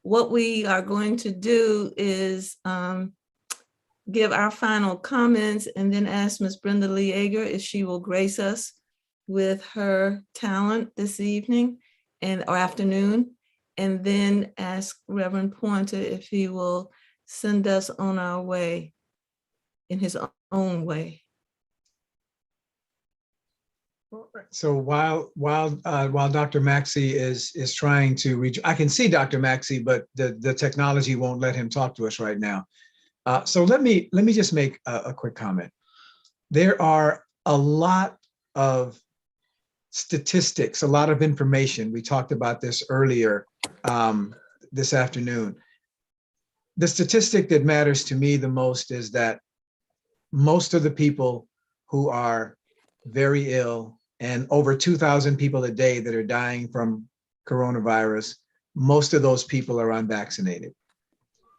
What we are going to do is give our final comments and then ask Ms. Brenda Lee Yeager if she will grace us with her talent this evening or afternoon, and then ask Reverend Pointer if he will send us on our way in his own way. So while Dr. Maxey is trying to reach, I can see Dr. Maxey, but the technology won't let him talk to us right now. So let me just make a quick comment. There are a lot of statistics, a lot of information. We talked about this earlier this afternoon. The statistic that matters to me the most is that most of the people who are very ill, and over 2,000 people a day that are dying from coronavirus, most of those people are unvaccinated.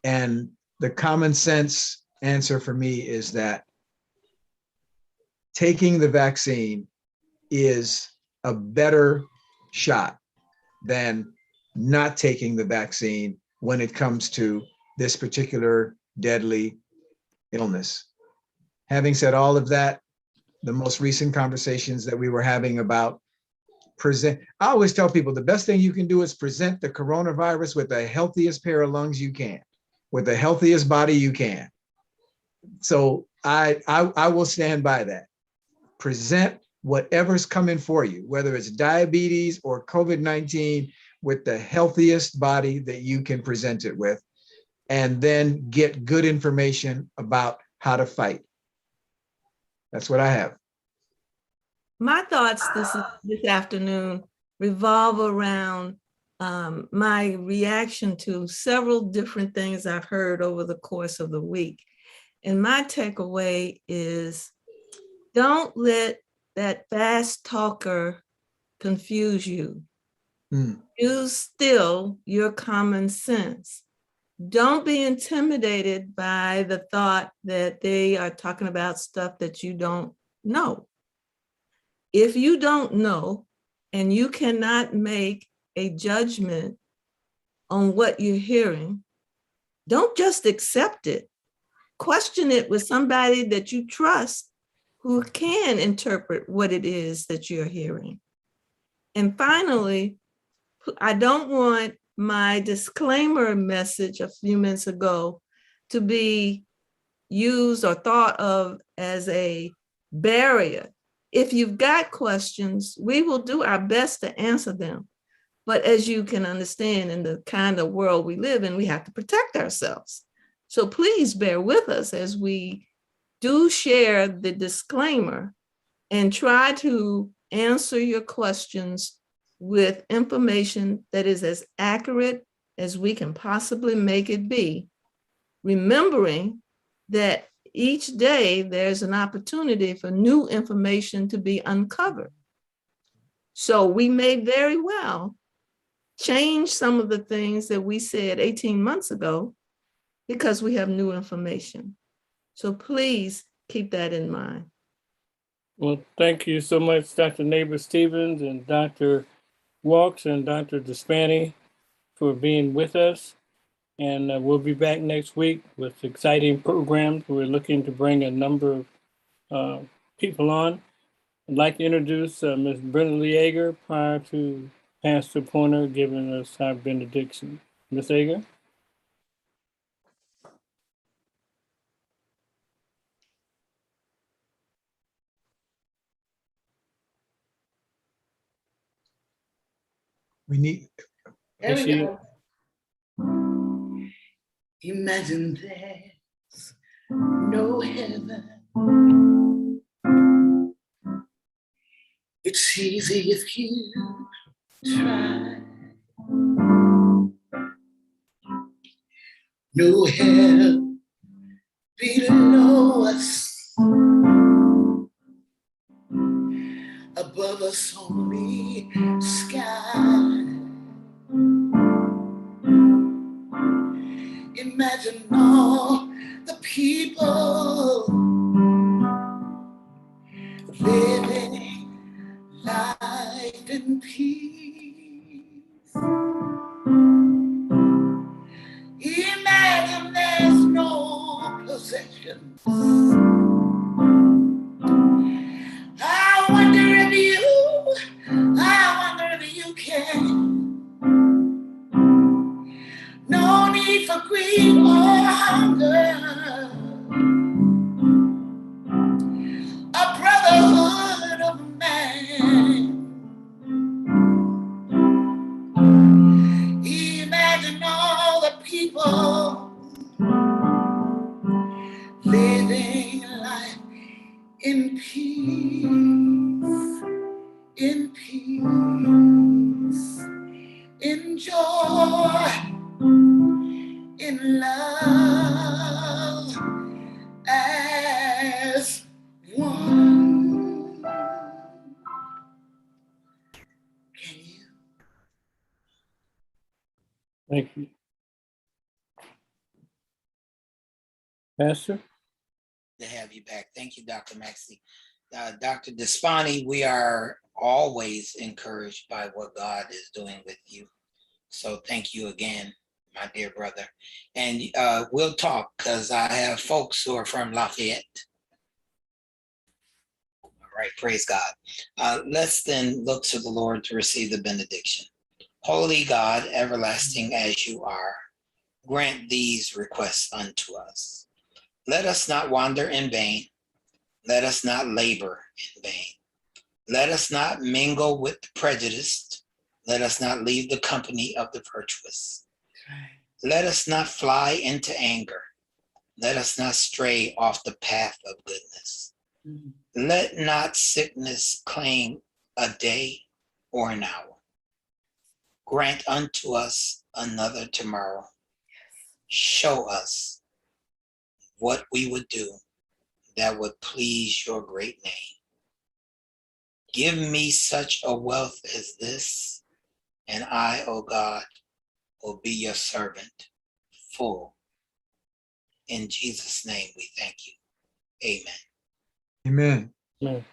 And the common sense answer for me is that taking the vaccine is a better shot than not taking the vaccine when it comes to this particular deadly illness. Having said all of that, the most recent conversations that we were having about I always tell people the best thing you can do is present the coronavirus with the healthiest pair of lungs you can, with the healthiest body you can. So I will stand by that. Present whatever's coming for you, whether it's diabetes or COVID-19, with the healthiest body that you can present it with, and then get good information about how to fight. That's what I have. My thoughts this afternoon revolve around my reaction to several different things I've heard over the course of the week. And my takeaway is, don't let that fast talker confuse you. Use still your common sense. Don't be intimidated by the thought that they are talking about stuff that you don't know. If you don't know and you cannot make a judgment on what you're hearing, don't just accept it. Question it with somebody that you trust who can interpret what it is that you're hearing. And finally, I don't want my disclaimer message a few minutes ago to be used or thought of as a barrier. If you've got questions, we will do our best to answer them. But as you can understand, in the kind of world we live in, we have to protect ourselves. So please bear with us as we do share the disclaimer and try to answer your questions with information that is as accurate as we can possibly make it be, remembering that each day there's an opportunity for new information to be uncovered. So we may very well change some of the things that we said 18 months ago because we have new information. So please keep that in mind. Well, thank you so much, Dr. Neighbor-Stevens and Dr. Walks and Dr. Despani for being with us. And we'll be back next week with exciting programs. We're looking to bring a number of people on. I'd like to introduce Ms. Brenda Lee Yeager prior to Pastor Pointer giving us our benediction. Ms. Yeager? We need. There we go. Imagine there's no heaven. It's easy if you try. No hell below us, above us only sky. Imagine all the people living life in peace. Imagine there's no possessions. I wonder if you can. No need for greed or hunger. A brotherhood of man. Imagine all the people living life in peace, in joy, in love as one. Can you? Thank you. Pastor? To have you back. Thank you, Dr. Maxey. Dr. Despani, we are always encouraged by what God is doing with you. So thank you again, my dear brother. And we'll talk because I have folks who are from Lafayette. All right, praise God. Let's then look to the Lord to receive the benediction. Holy God, everlasting as you are, grant these requests unto us. Let us not wander in vain. Let us not labor in vain. Let us not mingle with the prejudiced. Let us not leave the company of the virtuous. Let us not fly into anger. Let us not stray off the path of goodness. Let not sickness claim a day or an hour. Grant unto us another tomorrow. Show us what we would do that would please your great name. Give me such a wealth as this, and I, O God, will be your servant, full. In Jesus' name we thank you. Amen. Amen. No.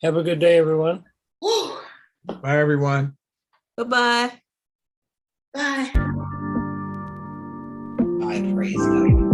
Have a good day, everyone. Woo. Bye, everyone. Bye-bye. Bye. I praise God.